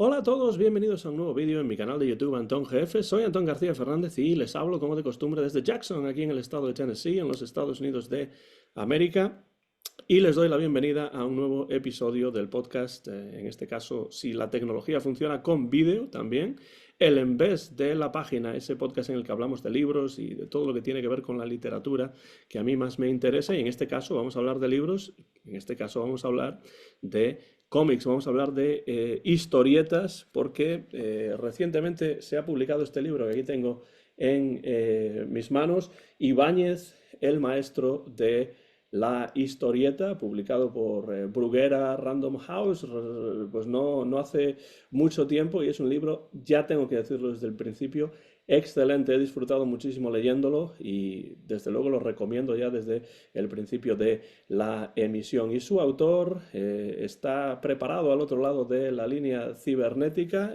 Hola a todos, bienvenidos a un nuevo vídeo en mi canal de YouTube Antón GF. Soy Antón García Fernández y les hablo como de costumbre desde Jackson, aquí en el estado de Tennessee, en los Estados Unidos de América. Y les doy la bienvenida a un nuevo episodio del podcast, en este caso, si la tecnología funciona con vídeo también, el en vez de la página, ese podcast en el que hablamos de libros y de todo lo que tiene que ver con la literatura que a mí más me interesa. Y en este caso vamos a hablar de libros, en este caso vamos a hablar de cómics, vamos a hablar de historietas, porque recientemente se ha publicado este libro que aquí tengo en mis manos, Ibáñez, el maestro de la historieta, publicado por Bruguera Random House, pues no hace mucho tiempo, y es un libro, ya tengo que decirlo desde el principio, excelente. He disfrutado muchísimo leyéndolo y desde luego lo recomiendo ya desde el principio de la emisión. Y su autor está preparado al otro lado de la línea cibernética.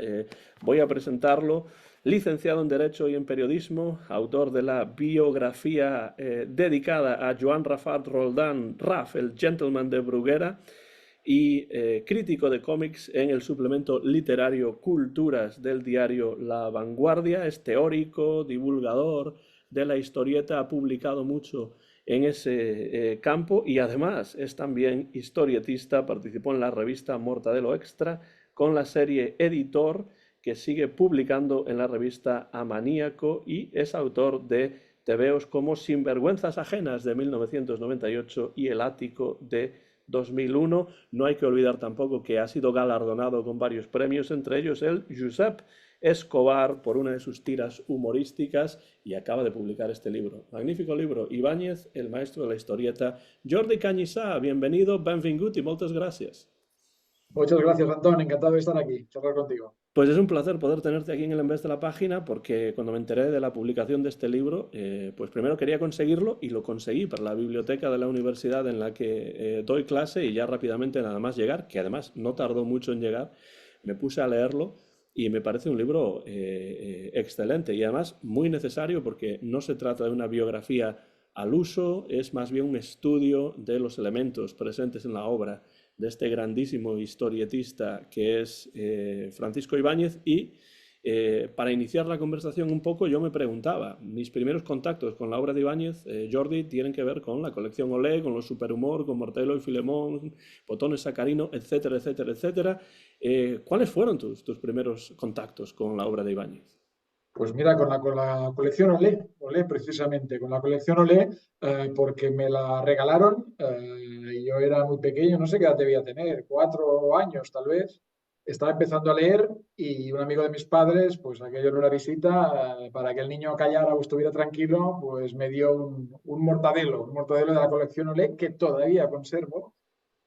Voy a presentarlo. Licenciado en Derecho y en Periodismo, autor de la biografía dedicada a Joan Rafat Roldán, Raf, el gentleman de Bruguera, y crítico de cómics en el suplemento literario Culturas del diario La Vanguardia. Es teórico, divulgador de la historieta, ha publicado mucho en ese campo y además es también historietista. Participó en la revista Mortadelo Extra con la serie Editor, que sigue publicando en la revista Amaníaco, y es autor de tebeos como Sinvergüenzas Ajenas de 1998 y El Ático de 2001. No hay que olvidar tampoco que ha sido galardonado con varios premios, entre ellos el Josep Escobar por una de sus tiras humorísticas, y acaba de publicar este libro. Magnífico libro, Ibáñez, el maestro de la historieta. Jordi Cañizá, bienvenido, benvingut y muchas gracias. Muchas gracias, Antón. Encantado de estar aquí, charlar contigo. Pues es un placer poder tenerte aquí en el Envés de la Página, porque cuando me enteré de la publicación de este libro, pues primero quería conseguirlo y lo conseguí para la biblioteca de la universidad en la que doy clase, y ya rápidamente nada más llegar, que además no tardó mucho en llegar, me puse a leerlo y me parece un libro excelente y además muy necesario, porque no se trata de una biografía al uso, es más bien un estudio de los elementos presentes en la obra de este grandísimo historietista que es Francisco Ibáñez. Y para iniciar la conversación un poco, yo me preguntaba, mis primeros contactos con la obra de Ibáñez, Jordi, tienen que ver con la colección Olé, con los Superhumor, con Mortadelo y Filemón, Botones Sacarino, etcétera, etcétera, etcétera. ¿Cuáles fueron tus primeros contactos con la obra de Ibáñez? Pues mira, con la colección Olé precisamente, con la colección Olé, porque me la regalaron, yo era muy pequeño, no sé qué edad debía tener, 4 años tal vez. Estaba empezando a leer y un amigo de mis padres, pues aquello en una visita, para que el niño callara o estuviera tranquilo, pues me dio un mortadelo de la colección Olé que todavía conservo,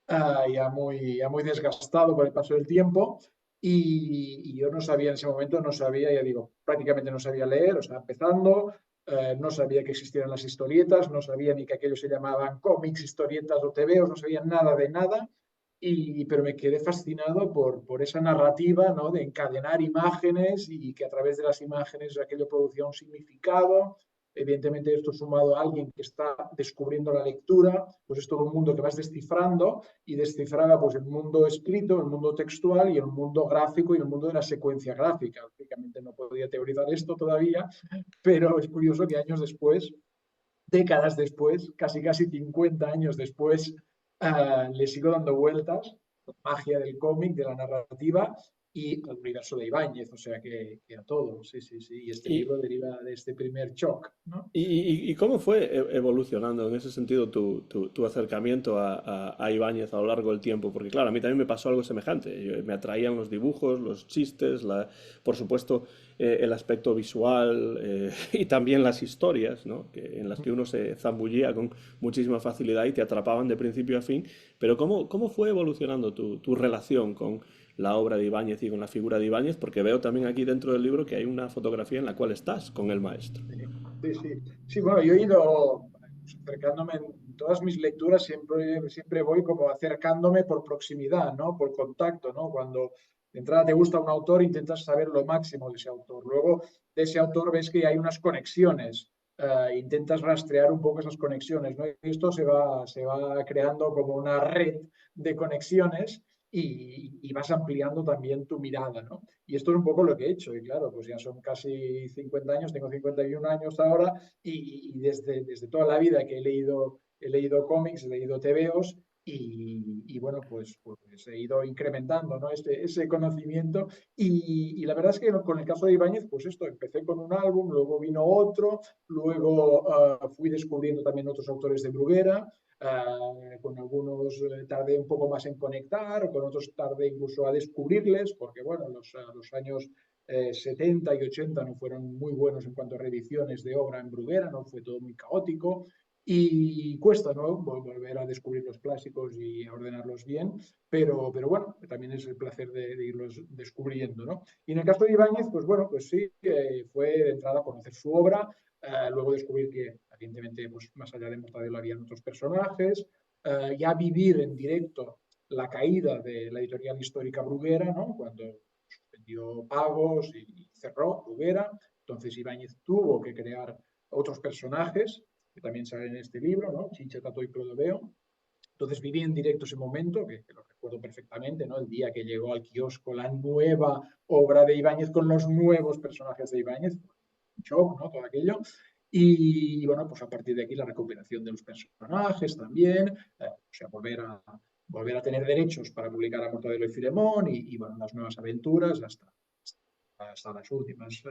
ya muy desgastado por el paso del tiempo. Y yo no sabía en ese momento, no sabía, ya digo, prácticamente no sabía leer, o sea, empezando, no sabía que existieran las historietas, no sabía ni que aquello se llamaban cómics, historietas o tebeos, no sabía nada de nada. Pero me quedé fascinado por esa narrativa, ¿no? De encadenar imágenes y que a través de las imágenes aquello producía un significado. Evidentemente esto sumado a alguien que está descubriendo la lectura, pues es todo un mundo que vas descifrando, y descifraba pues el mundo escrito, el mundo textual y el mundo gráfico y el mundo de la secuencia gráfica. Lógicamente no podía teorizar esto todavía, pero es curioso que años después, décadas después, casi 50 años después, le sigo dando vueltas, la magia del cómic, de la narrativa y al universo de Ibáñez, o sea que a todo, sí, sí, sí. Y este Y, libro deriva de este primer shock, ¿no? ¿Y cómo fue evolucionando en ese sentido tu acercamiento a Ibáñez a lo largo del tiempo? Porque claro, a mí también me pasó algo semejante. Me atraían los dibujos, los chistes, por supuesto el aspecto visual, y también las historias, ¿no? En las que uno se zambullía con muchísima facilidad y te atrapaban de principio a fin. Pero ¿cómo fue evolucionando tu relación con la obra de Ibáñez y con la figura de Ibáñez? Porque veo también aquí dentro del libro que hay una fotografía en la cual estás con el maestro. Sí, sí. Sí, bueno, yo he ido acercándome en todas mis lecturas, siempre voy como acercándome por proximidad, ¿no? Por contacto, ¿no? Cuando de entrada te gusta un autor, intentas saber lo máximo de ese autor. Luego de ese autor ves que hay unas conexiones, intentas rastrear un poco esas conexiones, ¿no? Y esto se va creando como una red de conexiones. y vas ampliando también tu mirada, ¿no? Y esto es un poco lo que he hecho, y claro, pues ya son casi 50 años, tengo 51 años ahora, y desde toda la vida que he leído cómics, he leído TVOs, y bueno, pues he ido incrementando, ¿no? Ese conocimiento y la verdad es que con el caso de Ibáñez, pues esto, empecé con un álbum, luego vino otro, luego fui descubriendo también otros autores de Bruguera, con algunos tardé un poco más en conectar, con otros tardé incluso a descubrirles, porque bueno, los años 70 y 80 no fueron muy buenos en cuanto a reediciones de obra en Bruguera, no fue todo muy caótico y cuesta, ¿no? Volver a descubrir los clásicos y a ordenarlos bien, pero bueno, también es el placer de irlos descubriendo, ¿no? Y en el caso de Ibáñez, pues bueno, pues sí, fue de entrada a conocer su obra, luego descubrir que, evidentemente, pues más allá de Mortadelo habían otros personajes, ya vivir en directo la caída de la editorial histórica Bruguera, ¿no? Cuando suspendió pagos y cerró Bruguera, entonces Ibáñez tuvo que crear otros personajes que también salen en este libro, ¿no? Chincha, Tato y Clodoveo. Entonces viví en directo ese momento, que lo recuerdo perfectamente, ¿no? El día que llegó al kiosco la nueva obra de Ibáñez con los nuevos personajes de Ibáñez, un shock, ¿no? Todo aquello. Y bueno, pues a partir de aquí la recuperación de los personajes también, o sea, volver a tener derechos para publicar a Mortadelo y Filemón y bueno, las nuevas aventuras hasta las últimas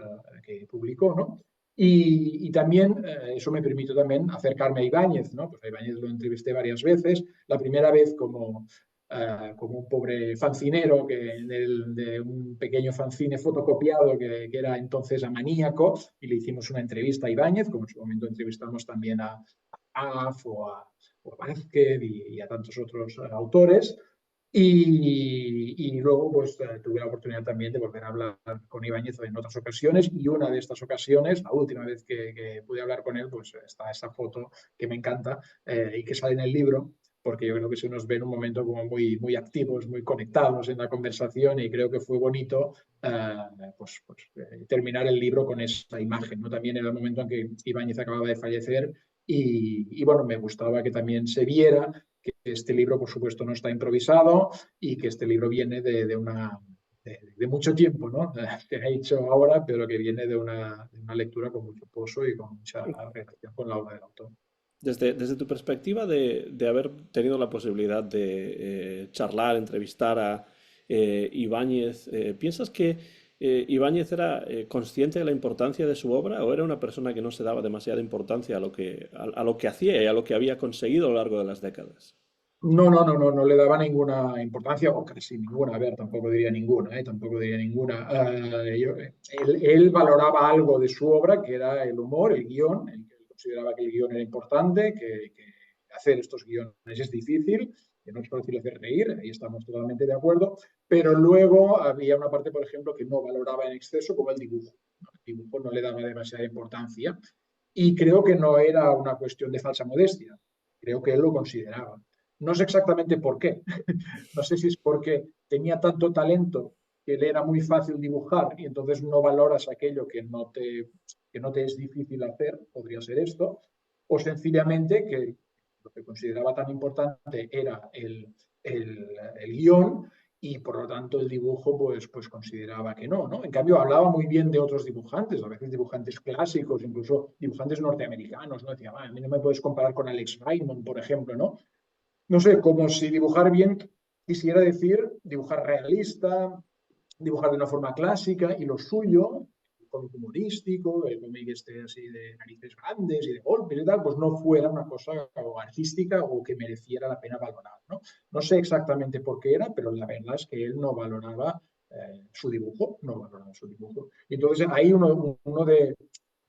que publicó, ¿no? Y también eso me permitió también acercarme a Ibáñez, ¿no? Pues a Ibáñez lo entrevisté varias veces, la primera vez como un pobre fancinero de un pequeño fanzine fotocopiado que era entonces Amaníaco y le hicimos una entrevista a Ibáñez, como en su momento entrevistamos también a Af o a Vázquez y a tantos otros autores. Y luego pues tuve la oportunidad también de volver a hablar con Ibáñez en otras ocasiones y una de estas ocasiones, la última vez que pude hablar con él, pues está esa foto que me encanta y que sale en el libro, porque yo creo que se nos ve en un momento como muy activos, muy conectados en la conversación y creo que fue bonito terminar el libro con esa imagen, ¿no? También era el momento en que Ibáñez acababa de fallecer y bueno, me gustaba que también se viera que este libro, por supuesto, no está improvisado y que este libro viene de mucho tiempo, ¿no? Que ha hecho ahora, pero que viene de una lectura con mucho pozo y con mucha relación con la obra del autor. Desde tu perspectiva de haber tenido la posibilidad de charlar, entrevistar a Ibáñez, ¿piensas que Ibáñez era consciente de la importancia de su obra o era una persona que no se daba demasiada importancia a lo que hacía y a lo que había conseguido a lo largo de las décadas? No le daba ninguna importancia, o casi ninguna, a ver, tampoco diría ninguna, tampoco diría ninguna. Él valoraba algo de su obra, que era el humor, el guión, él consideraba que el guión era importante, que hacer estos guiones es difícil, que no es fácil hacer reír, ahí estamos totalmente de acuerdo, pero luego había una parte, por ejemplo, que no valoraba en exceso, como el dibujo, ¿no? El dibujo no le daba demasiada importancia y creo que no era una cuestión de falsa modestia, creo que él lo consideraba. No sé exactamente por qué. No sé si es porque tenía tanto talento que le era muy fácil dibujar y entonces no valoras aquello que no te es difícil hacer, podría ser esto, o sencillamente que lo que consideraba tan importante era el guión y por lo tanto el dibujo pues consideraba que no, ¿no? En cambio hablaba muy bien de otros dibujantes, a veces dibujantes clásicos, incluso dibujantes norteamericanos, ¿no? Decía, a mí no me puedes comparar con Alex Raymond, por ejemplo, ¿no? No sé, como si dibujar bien quisiera decir dibujar realista, dibujar de una forma clásica y lo suyo, el cómic humorístico, el cómic este así de narices grandes y de golpes y tal, pues no fuera una cosa o artística o que mereciera la pena valorar, ¿no? No sé exactamente por qué era, pero la verdad es que él no valoraba su dibujo, no valoraba su dibujo. Y entonces ahí uno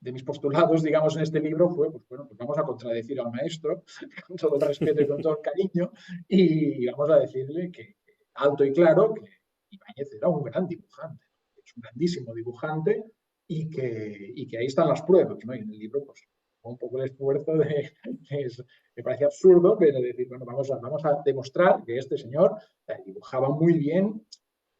de mis postulados, digamos, en este libro fue, pues bueno, pues vamos a contradecir al maestro con todo el respeto y con todo el cariño y vamos a decirle que alto y claro que Ibáñez era un gran dibujante, es un grandísimo dibujante y que ahí están las pruebas, ¿no? Y en el libro, pues, un poco el esfuerzo me parece absurdo, pero decir, bueno, vamos a demostrar que este señor dibujaba muy bien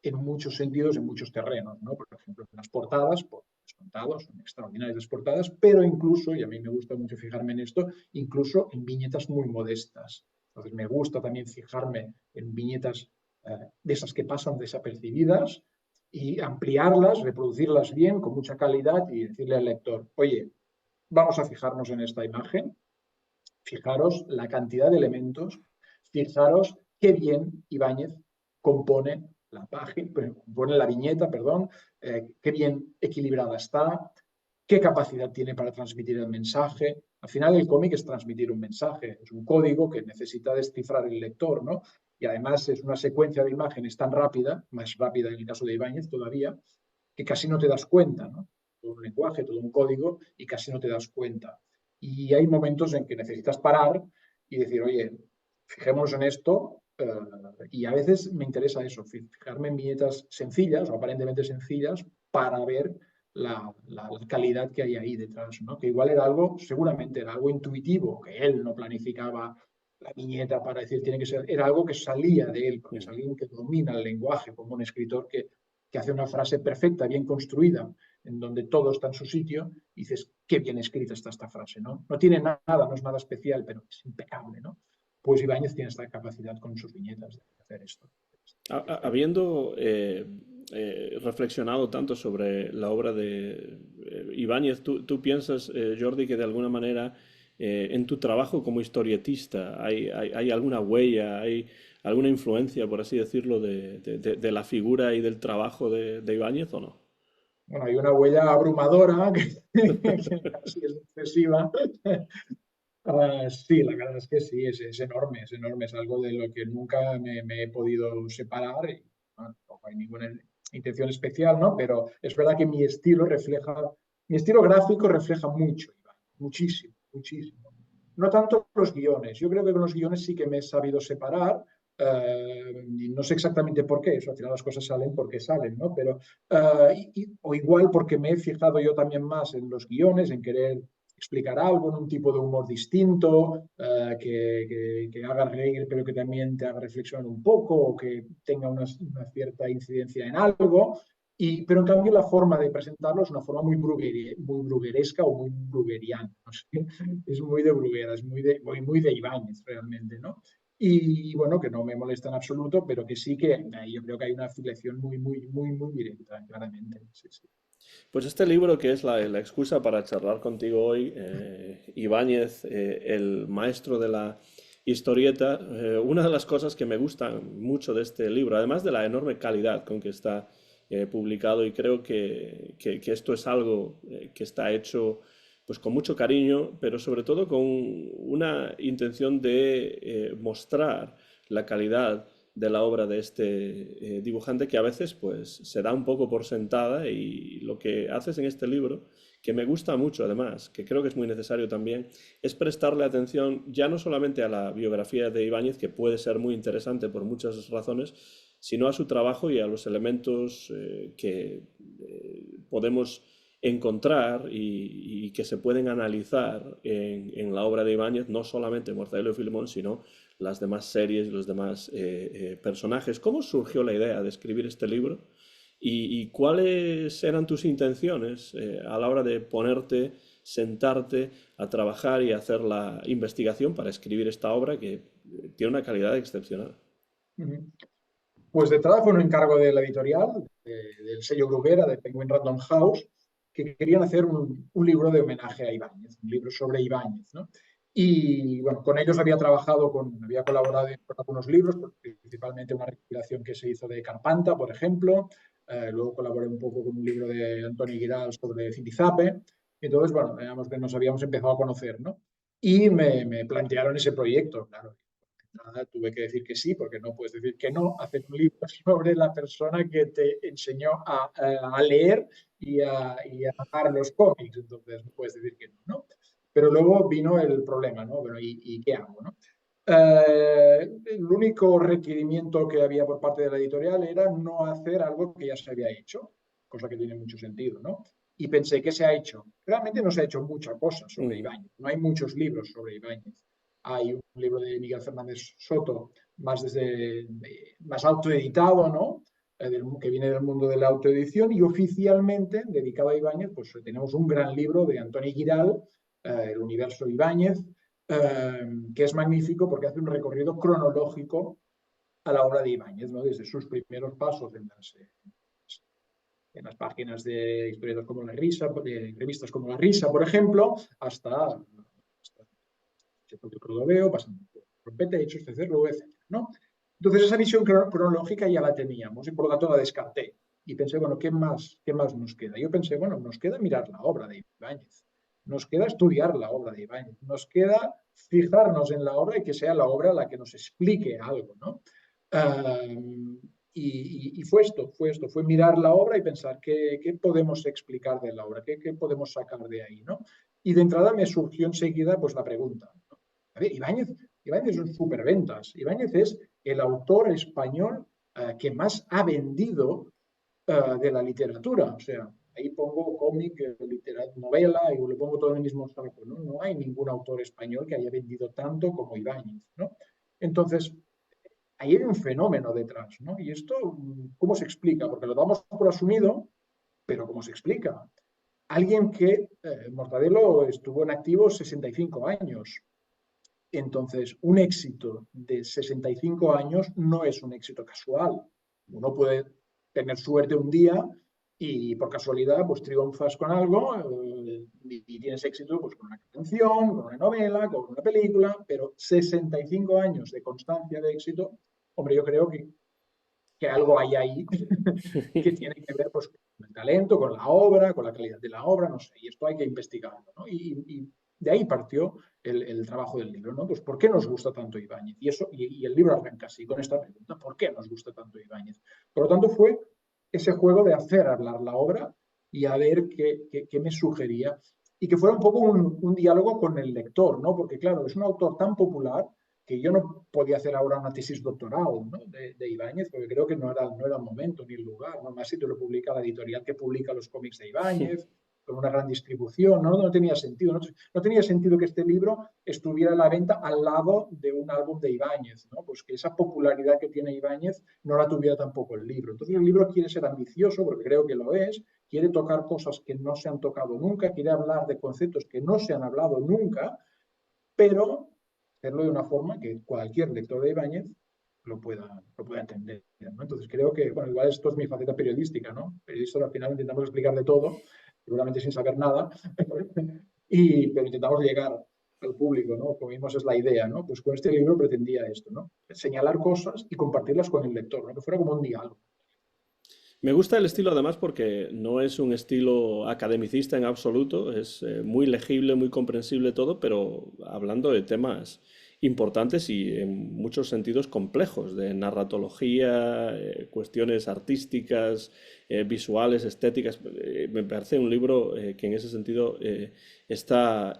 en muchos sentidos, en muchos terrenos, ¿no? Por ejemplo, en las portadas, por descontado, son extraordinarias las portadas, pero incluso, y a mí me gusta mucho fijarme en esto, incluso en viñetas muy modestas. Entonces me gusta también fijarme en viñetas de esas que pasan desapercibidas, y ampliarlas, reproducirlas bien, con mucha calidad, y decirle al lector, oye, vamos a fijarnos en esta imagen, fijaros la cantidad de elementos, fijaros qué bien Ibáñez compone la página, compone la viñeta, perdón, qué bien equilibrada está, qué capacidad tiene para transmitir el mensaje. Al final el cómic es transmitir un mensaje, es un código que necesita descifrar el lector, ¿no? Y además es una secuencia de imágenes tan rápida, más rápida en el caso de Ibáñez todavía, que casi no te das cuenta, ¿no? Todo un lenguaje, todo un código, y casi no te das cuenta. Y hay momentos en que necesitas parar y decir, oye, fijémonos en esto, y a veces me interesa eso, fijarme en viñetas sencillas o aparentemente sencillas para ver la calidad que hay ahí detrás, ¿no? Que igual era algo, seguramente era algo intuitivo, que él no planificaba la viñeta para decir tiene que ser, era algo que salía de él, porque es alguien que domina el lenguaje, como un escritor que hace una frase perfecta, bien construida, en donde todo está en su sitio, y dices, qué bien escrita está esta frase, ¿no? No tiene nada, no es nada especial, pero es impecable, ¿no? Pues Ibáñez tiene esta capacidad con sus viñetas de hacer esto. Habiendo reflexionado tanto sobre la obra de Ibáñez, ¿tú piensas, Jordi, que de alguna manera en tu trabajo como historietista hay alguna huella, hay alguna influencia, por así decirlo, de la figura y del trabajo de Ibáñez o no? Bueno, hay una huella abrumadora que casi es excesiva. Sí, la verdad es que sí, es enorme, es enorme, es algo de lo que nunca me he podido separar, y bueno, no hay ninguna intención especial, ¿no? Pero es verdad que mi estilo gráfico refleja mucho, Iván, muchísimo, muchísimo. No tanto los guiones, yo creo que con los guiones sí que me he sabido separar, y no sé exactamente por qué, eso al final las cosas salen porque salen, ¿no? Pero, o igual porque me he fijado yo también más en los guiones, en querer explicar algo en un tipo de humor distinto, que haga reír, pero que también te haga reflexionar un poco, o que tenga una cierta incidencia en algo. Pero en cambio la forma de presentarlo es una forma muy brugueresca o muy brugueriana. No sé. Es muy de Bruguera, es muy de Ibáñez realmente, ¿no? Y bueno, que no me molesta en absoluto, pero que sí que yo creo que hay una afiliación muy directa, claramente. Sí, sí. Pues este libro, que es la excusa para charlar contigo hoy, Ibáñez, el maestro de la historieta, una de las cosas que me gustan mucho de este libro, además de la enorme calidad con que está publicado, y creo que esto es algo que está hecho pues con mucho cariño, pero sobre todo con una intención de mostrar la calidad de la obra de este dibujante, que a veces pues se da un poco por sentada, y lo que haces en este libro, que me gusta mucho además, que creo que es muy necesario también, es prestarle atención ya no solamente a la biografía de Ibáñez, que puede ser muy interesante por muchas razones, sino a su trabajo y a los elementos que podemos encontrar y que se pueden analizar en la obra de Ibáñez, no solamente Mortadelo y Filemón, sino las demás series y los demás personajes. ¿Cómo surgió la idea de escribir este libro? Y cuáles eran tus intenciones a la hora de ponerte, sentarte a trabajar y hacer la investigación para escribir esta obra que tiene una calidad excepcional? Pues de entrada fue un encargo de la editorial, del sello Bruguera, de Penguin Random House, que querían hacer un libro de homenaje a Ibáñez, un libro sobre Ibáñez, ¿no? Y bueno, con ellos había colaborado con algunos libros, principalmente una recopilación que se hizo de Carpanta, por ejemplo. Luego colaboré un poco con un libro de Antoni Giral sobre Zipizape. Entonces, bueno, digamos que nos habíamos empezado a conocer, ¿no? Y me plantearon ese proyecto, claro. Nada, tuve que decir que sí, porque no puedes decir que no, hacer un libro sobre la persona que te enseñó a leer y a amar los cómics, entonces no puedes decir que no, ¿no? Pero luego vino el problema, ¿no? Bueno, ¿y qué hago, no? El único requerimiento que había por parte de la editorial era no hacer algo que ya se había hecho, cosa que tiene mucho sentido, ¿no? Y pensé, ¿qué se ha hecho? Realmente no se ha hecho mucha cosa sobre Mm. Ibáñez, no hay muchos libros sobre Ibáñez. Hay un libro de Miguel Fernández Soto, más autoeditado, ¿no? Que viene del mundo de la autoedición, y oficialmente dedicado a Ibáñez, pues tenemos un gran libro de Antoni Giral, El universo Ibáñez, que es magnífico porque hace un recorrido cronológico a la obra de Ibáñez, ¿no? Desde sus primeros pasos en las páginas de historietas como La Risa, de revistas como La Risa, por ejemplo, hasta Crodoveo, pasando por Rompetechos, CCRU, etc., ¿no? Entonces esa visión cronológica ya la teníamos y por lo tanto la descarté. Y pensé, bueno, ¿qué más nos queda? Yo pensé, bueno, nos queda mirar la obra de Ibáñez, nos queda estudiar la obra de Ibáñez, nos queda fijarnos en la obra y que sea la obra la que nos explique algo, ¿no? Y fue esto, fue mirar la obra y pensar qué podemos explicar de la obra, qué podemos sacar de ahí, ¿no? Y de entrada me surgió enseguida pues la pregunta, ¿no? A ver, Ibáñez es un superventas. Ibáñez es el autor español que más ha vendido de la literatura. O sea, ahí pongo cómic, novela, y le pongo todo en el mismo saco, ¿no? No hay ningún autor español que haya vendido tanto como Ibáñez, ¿no? Entonces, ahí hay un fenómeno detrás, ¿no? Y esto, ¿cómo se explica? Porque lo damos por asumido, pero ¿cómo se explica? Alguien que Mortadelo estuvo en activo 65 años. Entonces, un éxito de 65 años no es un éxito casual. Uno puede tener suerte un día y por casualidad pues triunfas con algo y tienes éxito pues, con una canción, con una novela, con una película, pero 65 años de constancia de éxito, hombre, yo creo que algo hay ahí que tiene que ver pues, con el talento, con la obra, con la calidad de la obra, no sé, y esto hay que investigarlo, ¿no? Y de ahí partió el trabajo del libro, ¿no? Pues ¿por qué nos gusta tanto Ibáñez? Y el libro arranca así, con esta pregunta, ¿por qué nos gusta tanto Ibáñez? Por lo tanto, fue ese juego de hacer hablar la obra y a ver qué me sugería y que fuera un poco un diálogo con el lector, ¿no? Porque claro, es un autor tan popular que yo no podía hacer ahora una tesis doctoral, ¿no? de Ibáñez, porque creo que no era el momento ni el lugar, ¿no? Más si te lo publica la editorial que publica los cómics de Ibáñez, con una gran distribución, no tenía sentido. No tenía sentido que este libro estuviera a la venta al lado de un álbum de Ibáñez, ¿no? Pues que esa popularidad que tiene Ibáñez no la tuviera tampoco el libro. Entonces el libro quiere ser ambicioso, porque creo que lo es, quiere tocar cosas que no se han tocado nunca, quiere hablar de conceptos que no se han hablado nunca, pero hacerlo de una forma que cualquier lector de Ibáñez lo pueda entender, ¿no? Entonces creo que, bueno, igual esto es mi faceta periodística, ¿no? Periodistas al final intentamos explicarle todo, seguramente sin saber nada, pero intentamos llegar al público, ¿no? Como vimos es la idea, ¿no? Pues con este libro pretendía esto, ¿no? Señalar cosas y compartirlas con el lector, ¿no? Que fuera como un diálogo. Me gusta el estilo además porque no es un estilo academicista en absoluto, es muy legible, muy comprensible todo, pero hablando de temas importantes y en muchos sentidos complejos, de narratología, cuestiones artísticas, visuales, estéticas. Me parece un libro que en ese sentido está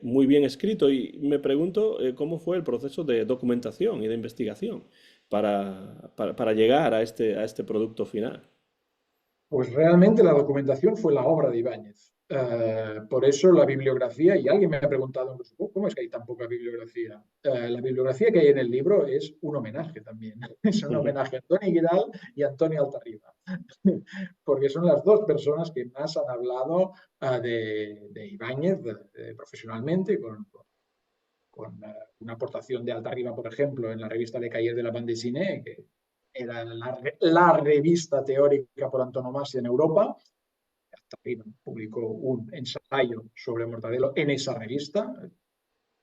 muy bien escrito y me pregunto cómo fue el proceso de documentación y de investigación para llegar a este producto final. Pues realmente la documentación fue la obra de Ibáñez. Por eso la bibliografía, y alguien me ha preguntado, ¿cómo es que hay tan poca bibliografía? La bibliografía que hay en el libro es un homenaje también. Es un homenaje a Antoni Guiral y a Antonio Altarriba, porque son las dos personas que más han hablado de Ibáñez profesionalmente, con una aportación de Altarriba, por ejemplo, en la revista Le Cahiers de la Bande Dessinée, que era la revista teórica por antonomasia en Europa. Altarriba publicó un ensayo sobre Mortadelo en esa revista.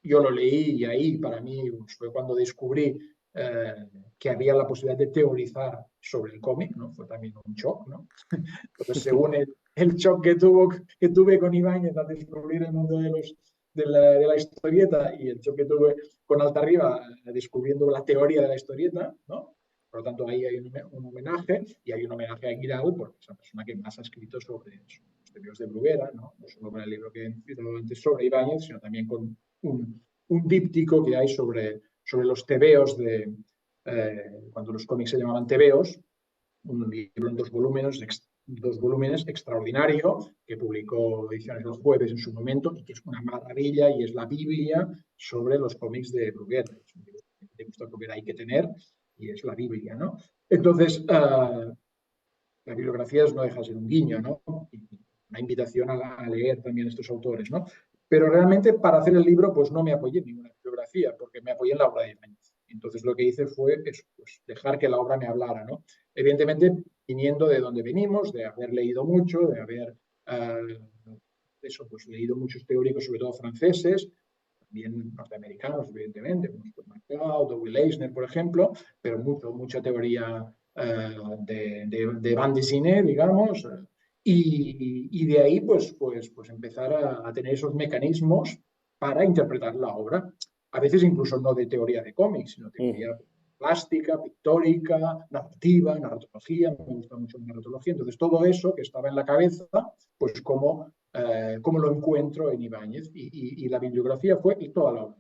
Yo lo leí y ahí para mí fue cuando descubrí que había la posibilidad de teorizar sobre el cómic, ¿no? Fue también un shock, ¿no? Entonces, según el shock que tuve con Ibáñez al descubrir el mundo de la historieta y el shock que tuve con Altarriba descubriendo la teoría de la historieta, ¿no? Por lo tanto, ahí hay un homenaje y hay un homenaje a Guiral porque es la persona que más ha escrito sobre los tebeos de Bruguera, ¿no? No solo con el libro que he citado antes sobre Ibáñez, sino también con un díptico que hay sobre los tebeos cuando los cómics se llamaban tebeos, un libro en dos volúmenes extraordinario que publicó Ediciones Los Jueves en su momento y que es una maravilla y es la Biblia sobre los cómics de Bruguera. Es un libro que te gusta Bruguera hay que tener y es la Biblia, ¿no? Entonces, la bibliografía no deja de ser un guiño, ¿no? Y una invitación a leer también a estos autores, ¿no? Pero realmente para hacer el libro pues no me apoyé en ninguna bibliografía porque me apoyé en la obra de Ibáñez. Entonces lo que hice fue eso, pues, dejar que la obra me hablara, ¿no? Evidentemente, viniendo de donde venimos, de haber leído mucho, de haber eso, pues, leído muchos teóricos, sobre todo franceses, también norteamericanos, evidentemente, como Scott McCloud o Will Eisner, por ejemplo, pero mucha teoría de bande dessinée, digamos, y de ahí pues empezar a tener esos mecanismos para interpretar la obra. A veces incluso no de teoría de cómics, sino teoría plástica, pictórica, narrativa, narratología, me gusta mucho la narratología. Entonces todo eso que estaba en la cabeza, pues cómo lo encuentro en Ibáñez. Y la bibliografía fue toda la obra,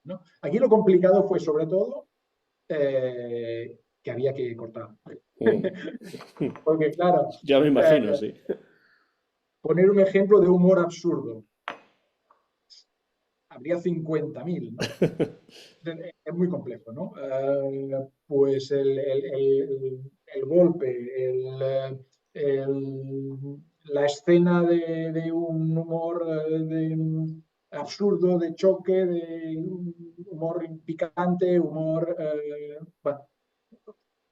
¿no? Aquí lo complicado fue sobre todo que había que cortar. Porque claro, Ya me imagino, sí. poner un ejemplo de humor absurdo, habría 50.000, ¿no? Es muy complejo, ¿no? Pues el golpe, la escena de un humor absurdo, de choque, de humor picante, humor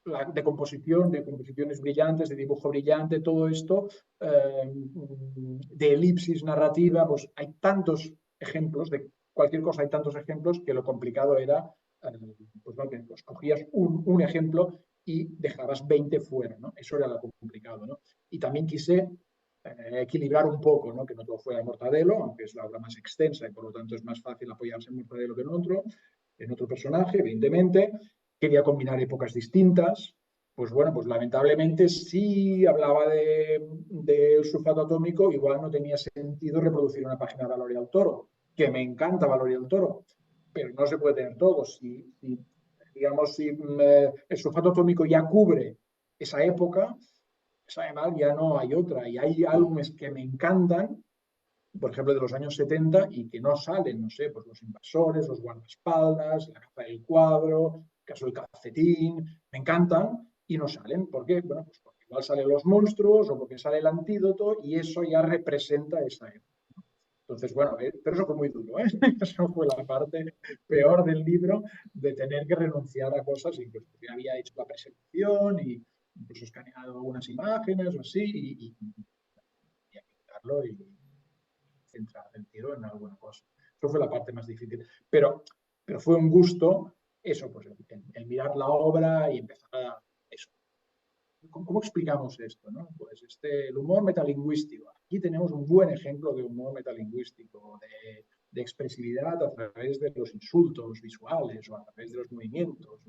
bueno, de composiciones brillantes, de dibujo brillante, todo esto, de elipsis narrativa, pues hay tantos ejemplos, de cualquier cosa hay tantos ejemplos que lo complicado era, pues, ¿no? Que pues, cogías un ejemplo y dejabas 20 fuera, ¿no? Eso era lo complicado, ¿no? Y también quise equilibrar un poco, ¿no? Que no todo fuera Mortadelo, aunque es la obra más extensa y por lo tanto es más fácil apoyarse en Mortadelo que en otro personaje, evidentemente. Quería combinar épocas distintas. Pues bueno, pues lamentablemente si hablaba de sulfato atómico, igual no tenía sentido reproducir una página de Valoria del Toro, que me encanta Valoria del Toro, pero no se puede tener todo. Digamos, si el sulfato atómico ya cubre esa época, pues además ya no hay otra. Y hay álbumes que me encantan, por ejemplo, de los años 70 y que no salen, no sé, pues Los Invasores, Los Guardaespaldas, La Caza del Cuadro, El Caso del Calcetín, me encantan y no salen. ¿Por qué? Bueno, pues porque igual salen Los Monstruos o porque sale El Antídoto y eso ya representa esa época. Entonces, bueno, pero eso fue muy duro, ¿eh? Eso fue la parte peor del libro, de tener que renunciar a cosas, incluso que había hecho la presentación y incluso escaneado algunas imágenes o así, y quitarlo y centrar el tiro en alguna cosa. Eso fue la parte más difícil. Pero fue un gusto eso, pues el mirar la obra y empezar a eso. ¿Cómo explicamos esto? ¿No? Pues el humor metalingüístico. Aquí tenemos un buen ejemplo de humor metalingüístico, de expresividad a través de los insultos visuales o a través de los movimientos.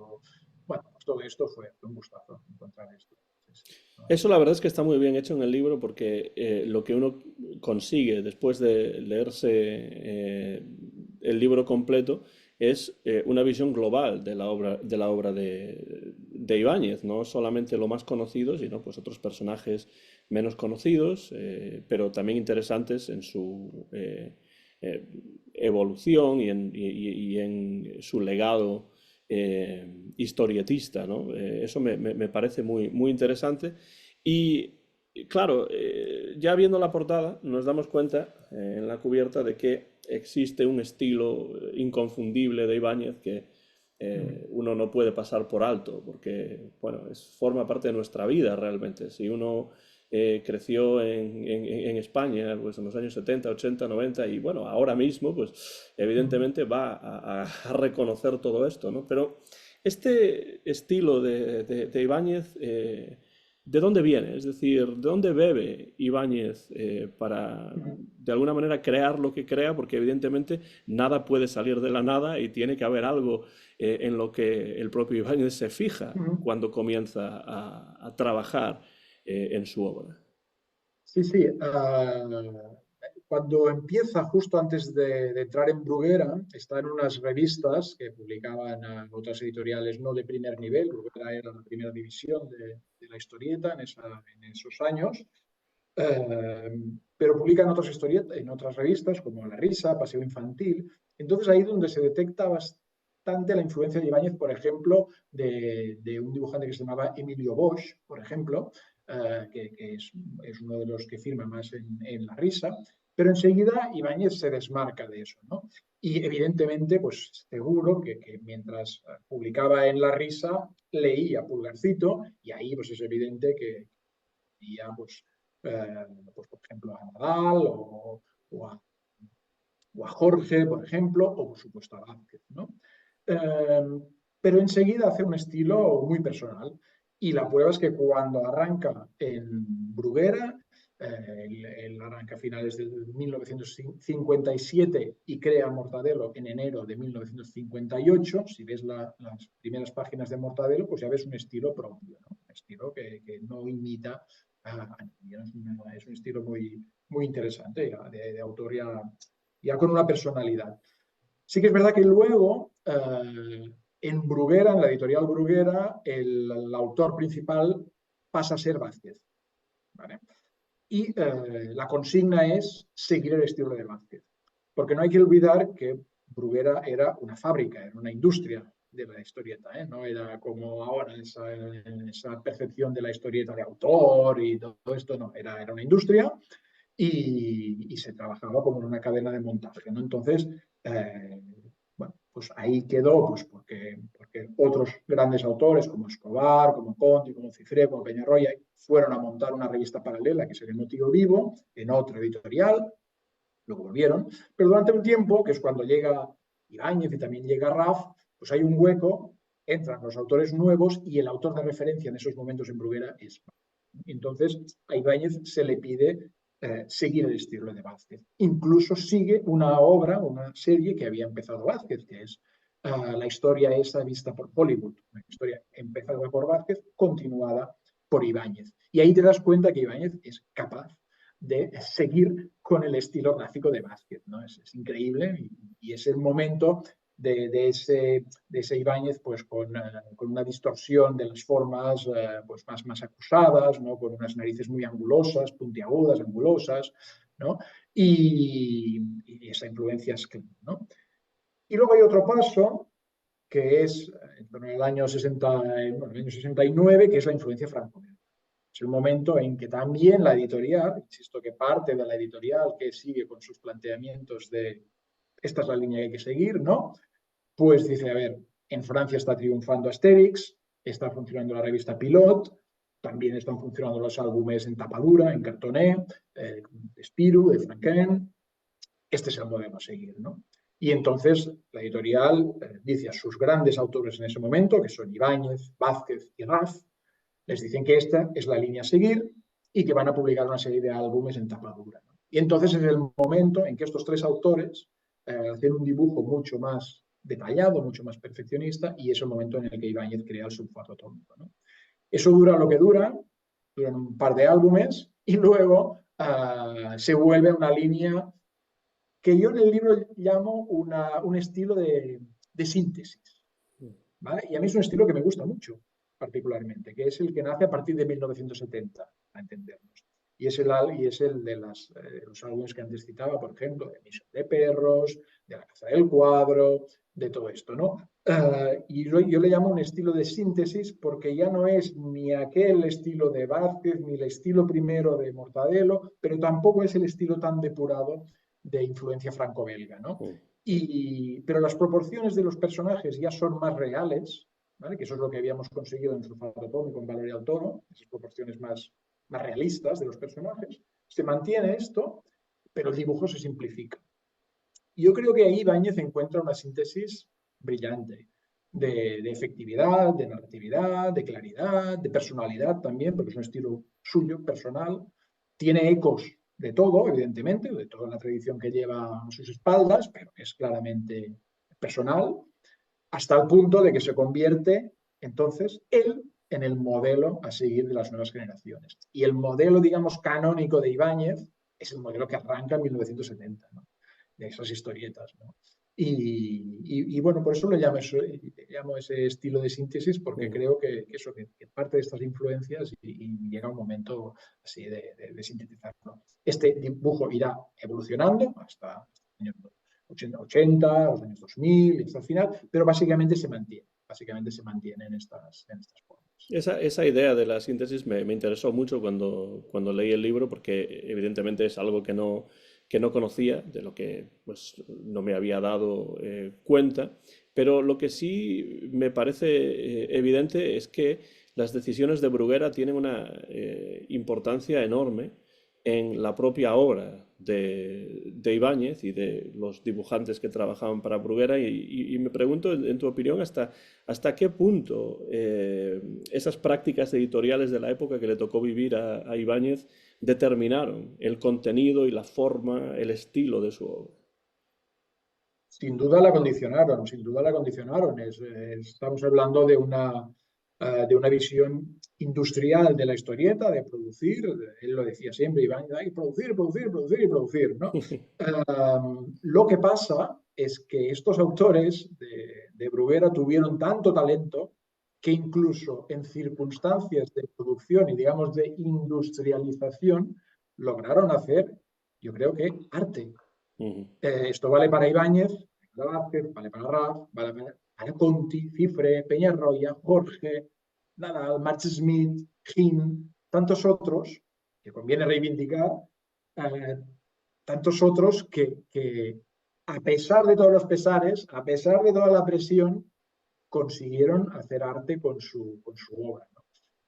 Bueno, pues todo esto fue un gustazo encontrar esto. Sí, no Eso la verdad es que está muy bien hecho en el libro porque lo que uno consigue después de leerse el libro completo es una visión global de la obra de Ibáñez, no solamente lo más conocido, sino pues otros personajes menos conocidos, pero también interesantes en su eh, evolución y en su legado historietista, ¿no? Eso me parece muy interesante. Y claro, ya viendo la portada nos damos cuenta en la cubierta de que existe un estilo inconfundible de Ibáñez que uno no puede pasar por alto, porque bueno, forma parte de nuestra vida realmente. Si uno creció en España pues, en los años 70, 80, 90 y bueno, ahora mismo pues evidentemente va a reconocer todo esto, ¿no? Pero este estilo de Ibáñez, ¿de dónde viene? Es decir, ¿de dónde bebe Ibáñez para de alguna manera crear lo que crea? Porque evidentemente nada puede salir de la nada y tiene que haber algo en lo que el propio Ibáñez se fija cuando comienza a trabajar en su obra. Sí, sí. Cuando empieza, justo antes de entrar en Bruguera, está en unas revistas que publicaban otras editoriales no de primer nivel. Bruguera era la primera división de la historieta en esos años. Pero publican otras historietas en otras revistas como La Risa, Paseo Infantil. Entonces ahí es donde se detecta bastante la influencia de Ibáñez, por ejemplo, de un dibujante que se llamaba Emilio Bosch, por ejemplo, que es uno de los que firma más en La Risa, Pero enseguida Ibáñez se desmarca de eso, ¿no? Y evidentemente, pues seguro que mientras publicaba en La Risa, leía Pulgarcito, y ahí pues es evidente que leía, pues por ejemplo, a Nadal o a, o a Jorge, por ejemplo, o por supuesto a Vázquez, ¿no? Pero enseguida hace un estilo muy personal. Y la prueba es que cuando arranca en Bruguera, él arranca a finales de 1957 y crea Mortadelo en enero de 1958. Si ves las primeras páginas de Mortadelo, pues ya ves un estilo propio, ¿no? Un estilo que no imita a nadie. Es un estilo muy, muy interesante, de autor ya con una personalidad. Sí que es verdad que luego, en Bruguera, en la editorial Bruguera, el autor principal pasa a ser Vázquez, ¿vale? Y la consigna es seguir el estilo de Vázquez. Porque no hay que olvidar que Bruguera era una fábrica, era una industria de la historieta, ¿eh? No era como ahora esa percepción de la historieta de autor y todo esto, no, era una industria y se trabajaba como en una cadena de montaje, ¿no? Entonces, bueno, pues ahí quedó, pues porque otros grandes autores como Escobar, como Conti, como Cifré, como Peñarroya, fueron a montar una revista paralela que sería Motivo Vivo, en otra editorial, luego volvieron, pero durante un tiempo, que es cuando llega Ibáñez y también llega Raf, pues hay un hueco, entran los autores nuevos y el autor de referencia en esos momentos en Bruguera es. Entonces, a Ibáñez se le pide seguir el estilo de Vázquez. Incluso sigue una obra, una serie que había empezado Vázquez, que es la historia esa vista por Hollywood, una historia empezada por Vázquez, continuada por Ibáñez. Y ahí te das cuenta que Ibáñez es capaz de seguir con el estilo gráfico de Vázquez, ¿no? Es increíble y es el momento de ese Ibáñez pues con una distorsión de las formas pues más acusadas, ¿no? Con unas narices muy angulosas, puntiagudas, angulosas, ¿no? Y esa influencia es clara, ¿no? Y luego hay otro paso que es en el año 69, que es la influencia franco-belga. Es el momento en que también la editorial, insisto que parte de la editorial que sigue con sus planteamientos de esta es la línea que hay que seguir, ¿no? Pues dice, a ver, en Francia está triunfando Asterix, está funcionando la revista Pilot, también están funcionando los álbumes en tapadura, en cartoné, de Spirou, de Franquin. Este es el modelo a seguir, ¿no? Y entonces la editorial dice a sus grandes autores en ese momento, que son Ibáñez, Vázquez y Raf, les dicen que esta es la línea a seguir y que van a publicar una serie de álbumes en tapadura, ¿no? Y entonces es el momento en que estos tres autores hacen un dibujo mucho más detallado, mucho más perfeccionista, y es el momento en el que Ibáñez crea el sulfato atómico, ¿no? Eso dura lo que dura, duran un par de álbumes, y luego se vuelve una línea que yo en el libro llamo un estilo de síntesis, ¿vale? Y a mí es un estilo que me gusta mucho, particularmente, que es el que nace a partir de 1970, a entendernos. Y es el de los álbumes que antes citaba, por ejemplo, de Misión de Perros, de La Caza del Cuadro, de todo esto, ¿no? Y yo le llamo un estilo de síntesis porque ya no es ni aquel estilo de Vázquez, ni el estilo primero de Mortadelo, pero tampoco es el estilo tan depurado de influencia franco-belga, ¿no? Pero las proporciones de los personajes ya son más reales, ¿vale? Que eso es lo que habíamos conseguido en Sulfato Atómico, con Valeria del Toro, esas proporciones más realistas de los personajes. Se mantiene esto, pero el dibujo se simplifica. Y yo creo que ahí Ibáñez encuentra una síntesis brillante de efectividad, de narratividad, de claridad, de personalidad también, porque es un estilo suyo, personal. Tiene ecos de todo, evidentemente, de toda la tradición que lleva a sus espaldas, pero es claramente personal, hasta el punto de que se convierte entonces él en el modelo a seguir de las nuevas generaciones. Y el modelo, digamos, canónico de Ibáñez es el modelo que arranca en 1970, ¿no? De esas historietas, ¿no? Bueno, por eso le llamo ese estilo de síntesis, porque creo que parte de estas influencias y llega un momento así de sintetizarlo. Este dibujo irá evolucionando hasta los años 80, los años 2000 y hasta el final, pero básicamente se mantiene en estas formas. Esa idea de la síntesis me interesó mucho cuando leí el libro porque evidentemente es algo que no conocía, de lo que pues no me había dado cuenta, pero lo que sí me parece evidente es que las decisiones de Bruguera tienen una importancia enorme en la propia obra de Ibáñez y de los dibujantes que trabajaban para Bruguera y me pregunto, en tu opinión, hasta qué punto esas prácticas editoriales de la época que le tocó vivir a Ibáñez determinaron el contenido y la forma, el estilo de su obra. Sin duda la condicionaron, sin duda la condicionaron. Estamos hablando de una visión industrial de la historieta, de producir. Él lo decía siempre, Iván, hay que producir, producir, producir y producir, ¿no? Lo que pasa es que estos autores de Bruguera tuvieron tanto talento que incluso en circunstancias de producción y, digamos, de industrialización, lograron hacer, yo creo que, arte. Ujú. Esto vale para Ibáñez, para Vázquez, vale para Raf, vale para Conti, Cifre, Peñarroya, Jorge, Nadal, Max Smith, Gin, tantos otros, que conviene reivindicar, eh, tantos otros que, a pesar de todos los pesares, a pesar de toda la presión, consiguieron hacer arte con su obra, ¿no?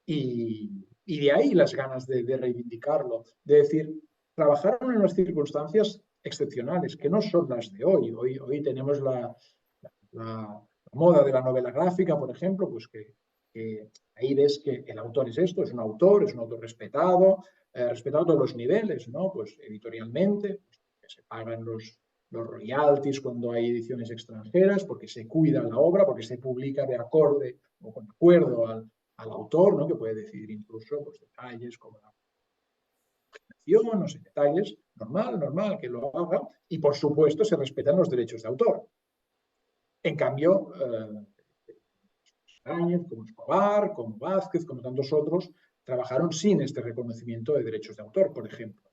Y de ahí las ganas de reivindicarlo, de decir, trabajaron en unas circunstancias excepcionales, que no son las de hoy. Hoy tenemos la moda de la novela gráfica, por ejemplo, pues que ahí ves que el autor es un autor respetado, respetado a todos los niveles, ¿no? Pues editorialmente, pues, que se pagan los royalties cuando hay ediciones extranjeras, porque se cuida la obra, porque se publica de acorde o con acuerdo al autor, ¿no? Que puede decidir incluso pues, detalles como la presentación, no sé, detalles, normal que lo haga, y por supuesto se respetan los derechos de autor. En cambio, Áñez, como Escobar, como Vázquez, como tantos otros, trabajaron sin este reconocimiento de derechos de autor, por ejemplo.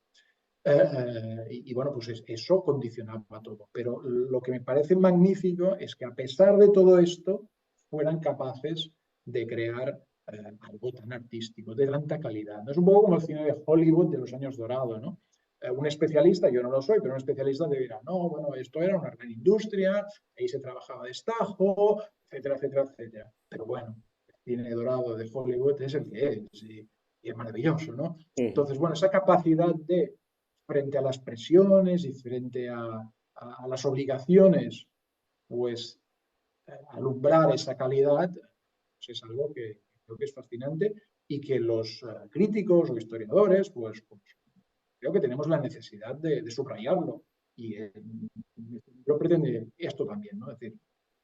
Bueno, pues eso condicionaba todo. Pero lo que me parece magnífico es que a pesar de todo esto, fueran capaces de crear algo tan artístico, de tanta calidad. ¿No? Es un poco como el cine de Hollywood de los años dorados, ¿no? Un especialista, yo no lo soy, pero un especialista te dirá, no, bueno, esto era una gran industria, ahí se trabajaba de estajo, etcétera, etcétera, etcétera. Pero bueno, el cine dorado de Hollywood es el que es y es maravilloso, ¿no? Ujú. Entonces, bueno, esa capacidad de frente a las presiones y frente a las obligaciones, pues alumbrar esa calidad pues, es algo que creo que es fascinante y que los críticos o historiadores, pues, creo que tenemos la necesidad de subrayarlo. Y yo pretende esto también, ¿no? Es decir,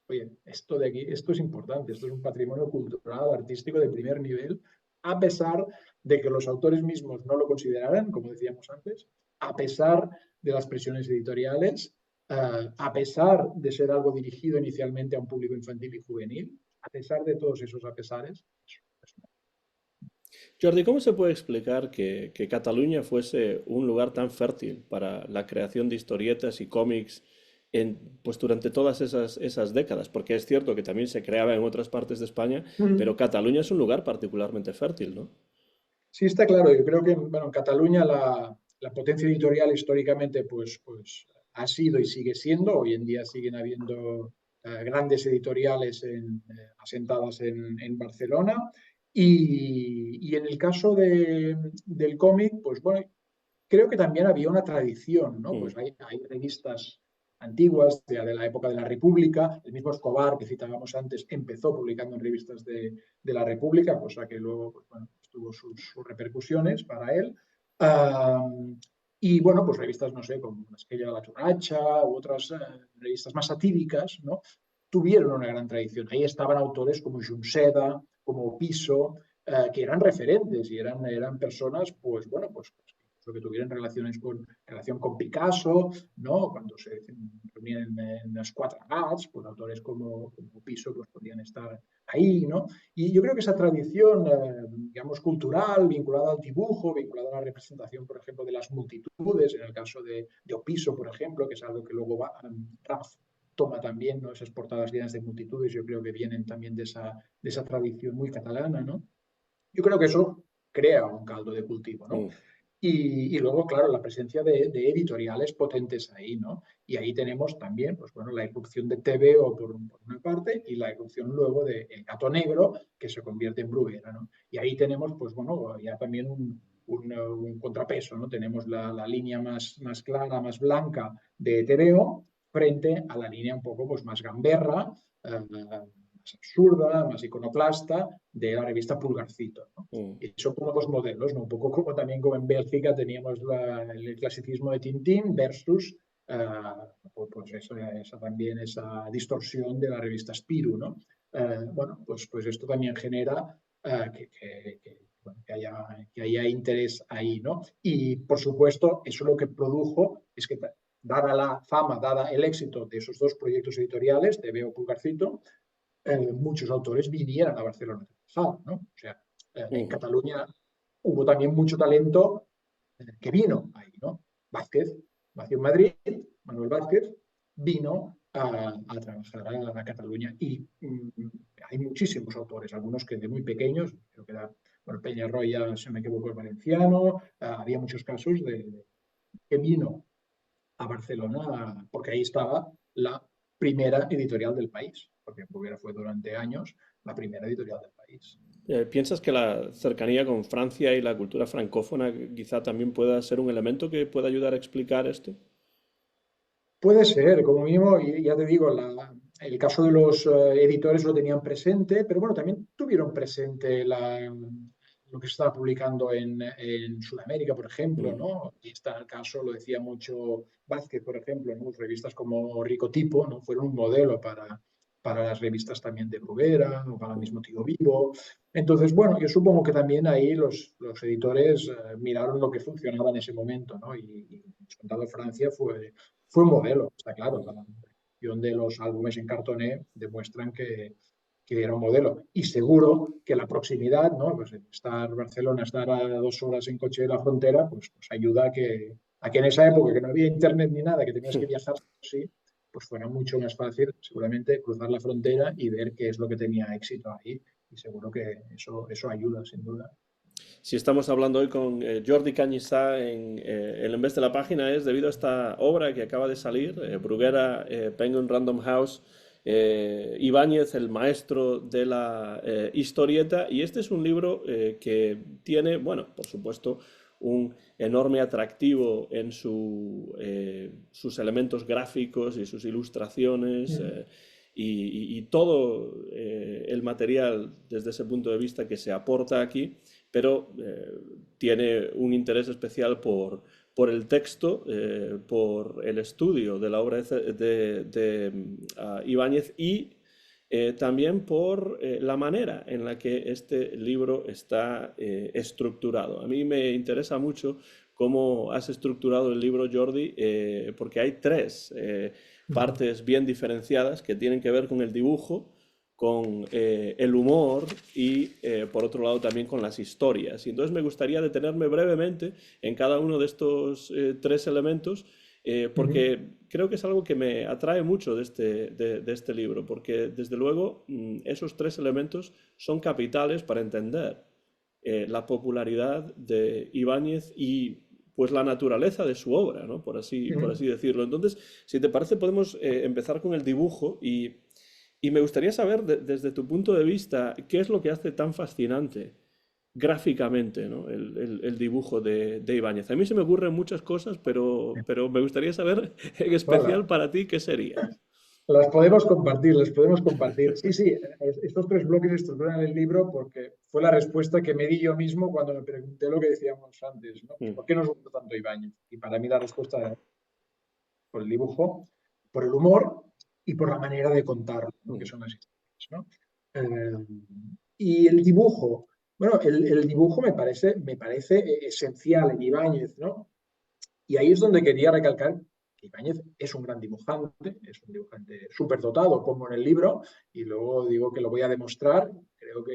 oye, esto de aquí, esto es importante, esto es un patrimonio cultural, artístico de primer nivel, a pesar de que los autores mismos no lo consideraran, como decíamos antes, a pesar de las presiones editoriales, a pesar de ser algo dirigido inicialmente a un público infantil y juvenil, a pesar de todos esos apesares. Jordi, ¿cómo se puede explicar que Cataluña fuese un lugar tan fértil para la creación de historietas y cómics pues durante todas esas décadas? Porque es cierto que también se creaba en otras partes de España, pero Cataluña es un lugar particularmente fértil, ¿no? Sí, está claro. Yo creo que bueno, en Cataluña la potencia editorial históricamente pues ha sido y sigue siendo. Hoy en día siguen habiendo grandes editoriales asentadas en Barcelona. Y en el caso del cómic, pues bueno, creo que también había una tradición, ¿no? Mm. Pues hay revistas antiguas de la época de la República. El mismo Escobar, que citábamos antes, empezó publicando en revistas de la República, cosa que luego pues, bueno, tuvo sus repercusiones para él. Y bueno, pues revistas, no sé, como Esquella de la Churracha u otras revistas más satíricas, ¿no? Tuvieron una gran tradición. Ahí estaban autores como Junseda, como Piso, que eran referentes y eran personas, pues bueno, pues que tuvieran relación con Picasso, ¿no? Cuando se reunían en las Quatre Gats, pues autores como Piso pues podían estar ahí, ¿no? Y yo creo que esa tradición, digamos, cultural, vinculada al dibujo, vinculada a la representación, por ejemplo, de las multitudes, en el caso de Opiso, por ejemplo, que es algo que luego Raf toma también, ¿no? Esas portadas llenas de multitudes, yo creo que vienen también de esa tradición muy catalana, ¿no? Yo creo que eso crea un caldo de cultivo, ¿no? Mm. Y luego, claro, la presencia de editoriales potentes ahí, ¿no? Y ahí tenemos también, pues bueno, la irrupción de TVO por una parte y la irrupción luego de El Gato Negro, que se convierte en Bruguera, ¿no? Y ahí tenemos, pues bueno, ya también un contrapeso, ¿no? Tenemos la línea más clara, más blanca de TVO frente a la línea un poco pues, más gamberra, más absurda, más iconoclasta de la revista Pulgarcito, ¿no? Mm. Y son como dos modelos, ¿no? Un poco como también como en Bélgica teníamos el clasicismo de Tintín versus pues esa también esa distorsión de la revista Spirou, ¿no? Bueno, pues esto también genera bueno, que haya interés ahí, ¿no? Y por supuesto, eso lo que produjo es que, dada la fama, dada el éxito de esos dos proyectos editoriales, de Veo Pulgarcito, muchos autores vinieran a Barcelona a trabajar, ¿no? O sea, en Mm. Cataluña hubo también mucho talento que vino ahí, ¿no? Vázquez nació en Madrid, Manuel Vázquez vino a trabajar a Cataluña y hay muchísimos autores, algunos que de muy pequeños, creo que era, bueno, Peñarroya, si no me equivoco, es valenciano, había muchos casos que vino a Barcelona porque ahí estaba la primera editorial del país, porque Bruguera fue durante años la primera editorial del país. ¿Piensas que la cercanía con Francia y la cultura francófona quizá también pueda ser un elemento que pueda ayudar a explicar esto? Puede ser, como mínimo, y ya te digo, el caso de los editores lo tenían presente, pero bueno, también tuvieron presente lo que se estaba publicando en Sudamérica, por ejemplo, Mm. ¿no? Y está el caso, lo decía mucho Vázquez, por ejemplo, ¿no? Revistas como Rico Tipo, ¿no? Fueron un modelo para las revistas también de Bruguera, o para el Mm. mismo Tío Vivo. Entonces, bueno, yo supongo que también ahí los editores miraron lo que funcionaba en ese momento, ¿no? Y Contado Francia fue un modelo, está claro. La producción de los álbumes en cartoné demuestran que era un modelo. Y seguro que la proximidad, ¿no? Pues estar Barcelona, estar a 2 horas en coche de la frontera, pues ayuda a que en esa época que no había internet ni nada, que tenías que viajar sí, pues fuera mucho más fácil seguramente cruzar la frontera y ver qué es lo que tenía éxito ahí. Y seguro que eso ayuda, sin duda. Si estamos hablando hoy con Jordi Cañizá en el En vez de la página es debido a esta obra que acaba de salir, Bruguera, Penguin Random House, Ibáñez, el maestro de la historieta, y este es un libro que tiene, bueno, por supuesto, un enorme atractivo en sus elementos gráficos y sus ilustraciones. Y todo el material desde ese punto de vista que se aporta aquí, pero tiene un interés especial por el texto, por el estudio de la obra de Ibáñez y también por la manera en la que este libro está estructurado. A mí me interesa mucho cómo has estructurado el libro, Jordi, porque hay tres partes bien diferenciadas que tienen que ver con el dibujo, con el humor y por otro lado también con las historias. Y entonces me gustaría detenerme brevemente en cada uno de estos tres elementos porque creo que es algo que me atrae mucho de este libro, porque desde luego esos tres elementos son capitales para entender la popularidad de Ibáñez y pues la naturaleza de su obra, ¿no? Por así decirlo. Entonces, si te parece, podemos empezar con el dibujo y me gustaría saber desde tu punto de vista qué es lo que hace tan fascinante gráficamente, ¿no? El dibujo de Ibáñez. A mí se me ocurren muchas cosas, pero me gustaría saber en Hola. especial para ti qué sería. Las podemos compartir, las podemos compartir. Sí, sí, estos tres bloques estructuran el libro porque fue la respuesta que me di yo mismo cuando me pregunté lo que decíamos antes, ¿no? Mm. ¿Por qué nos gusta tanto Ibáñez? Y para mí la respuesta era por el dibujo, por el humor y por la manera de contarlo, ¿no? Que Mm. son las historias, ¿no? Eh, y el dibujo, bueno, el dibujo me parece esencial en Ibáñez, ¿no? Y ahí es donde quería recalcar que Ibáñez es un gran dibujante, es un dibujante súper dotado, como en el libro, y luego digo que lo voy a demostrar, creo que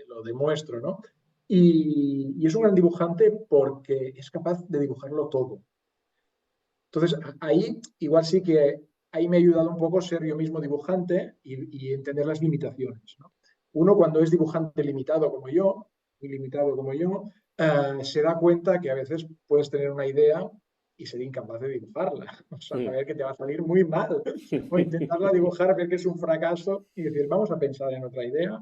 lo demuestro, ¿no? Y es un gran dibujante porque es capaz de dibujarlo todo. Entonces, ahí igual sí que ahí me ha ayudado un poco ser yo mismo dibujante y entender las limitaciones, ¿no? Uno cuando es dibujante limitado como yo, muy limitado como yo, se da cuenta que a veces puedes tener una idea y ser incapaz de dibujarla. O sea, Mm. saber que te va a salir muy mal. O intentarla dibujar, ver que es un fracaso y decir, vamos a pensar en otra idea.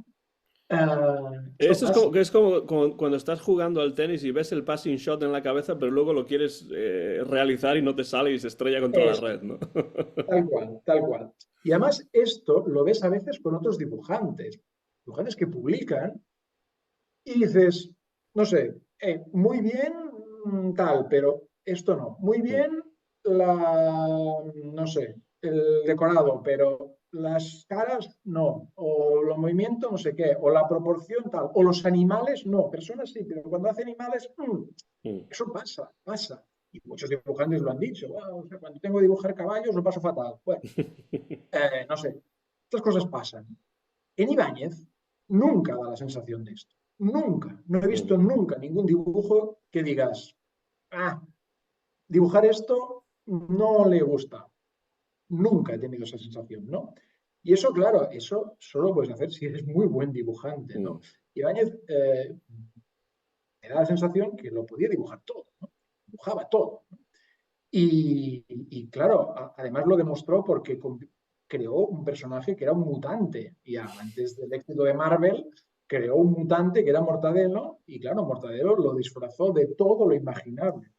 Esto Esto es como, pasa. que es como cuando estás jugando al tenis y ves el passing shot en la cabeza, pero luego lo quieres realizar y no te sale y se estrella contra la Eso, red, ¿no? tal cual, tal cual. Y además esto lo ves a veces con otros dibujantes que publican y dices, no sé, muy bien tal, pero esto no. Muy Mm, bien no sé, el decorado, pero las caras no, o los movimientos no sé qué, o la proporción tal, o los animales no, personas sí, pero cuando hace animales, mm. eso pasa. Y muchos dibujantes lo han dicho, "Wow, o sea, cuando tengo que dibujar caballos lo paso fatal". Bueno, no sé, estas cosas pasan. En Ibáñez nunca da la sensación de esto. Nunca. No he visto Mm, nunca ningún dibujo que digas, dibujar esto no le gusta. Nunca he tenido esa sensación, ¿no? Y eso, claro, eso solo puedes hacer si eres muy buen dibujante, mm, ¿no? Ibáñez me da la sensación que lo podía dibujar todo, ¿no? Dibujaba todo. Y claro, además lo demostró porque creó un personaje que era un mutante. Y antes del éxito de Marvel, creó un mutante que era Mortadelo. Y claro, Mortadelo lo disfrazó de todo lo imaginable.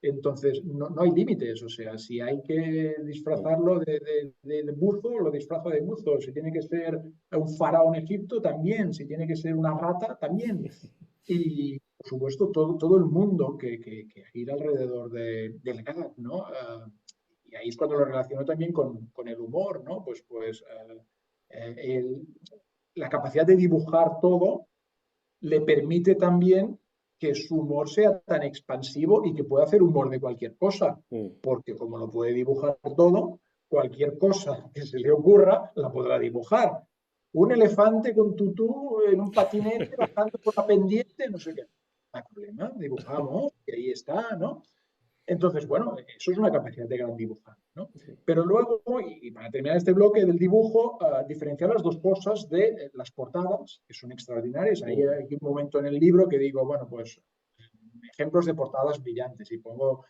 Entonces, no hay límites. O sea, si hay que mm. disfrazarlo de buzo, lo disfrazo de buzo. Si tiene que ser un faraón egipto, también. Si tiene que ser una rata, también. Y, por supuesto, todo el mundo que gira alrededor del gag, ¿no? Y ahí es cuando lo relaciono también con el humor, ¿no? Eh, el- la capacidad de dibujar todo le permite también que su humor sea tan expansivo y que pueda hacer humor de cualquier cosa, Mm. porque como lo puede dibujar todo, cualquier cosa que se le ocurra la podrá dibujar. Un elefante con tutú en un patinete bajando por la pendiente, no sé qué. No hay problema, dibujamos y ahí está, ¿no? Entonces, bueno, eso es una capacidad de gran dibujante, ¿no? Pero luego, y para terminar este bloque del dibujo, diferenciar las dos cosas de las portadas, que son extraordinarias. Ahí Mm. hay un momento en el libro que digo, bueno, pues ejemplos de portadas brillantes y pongo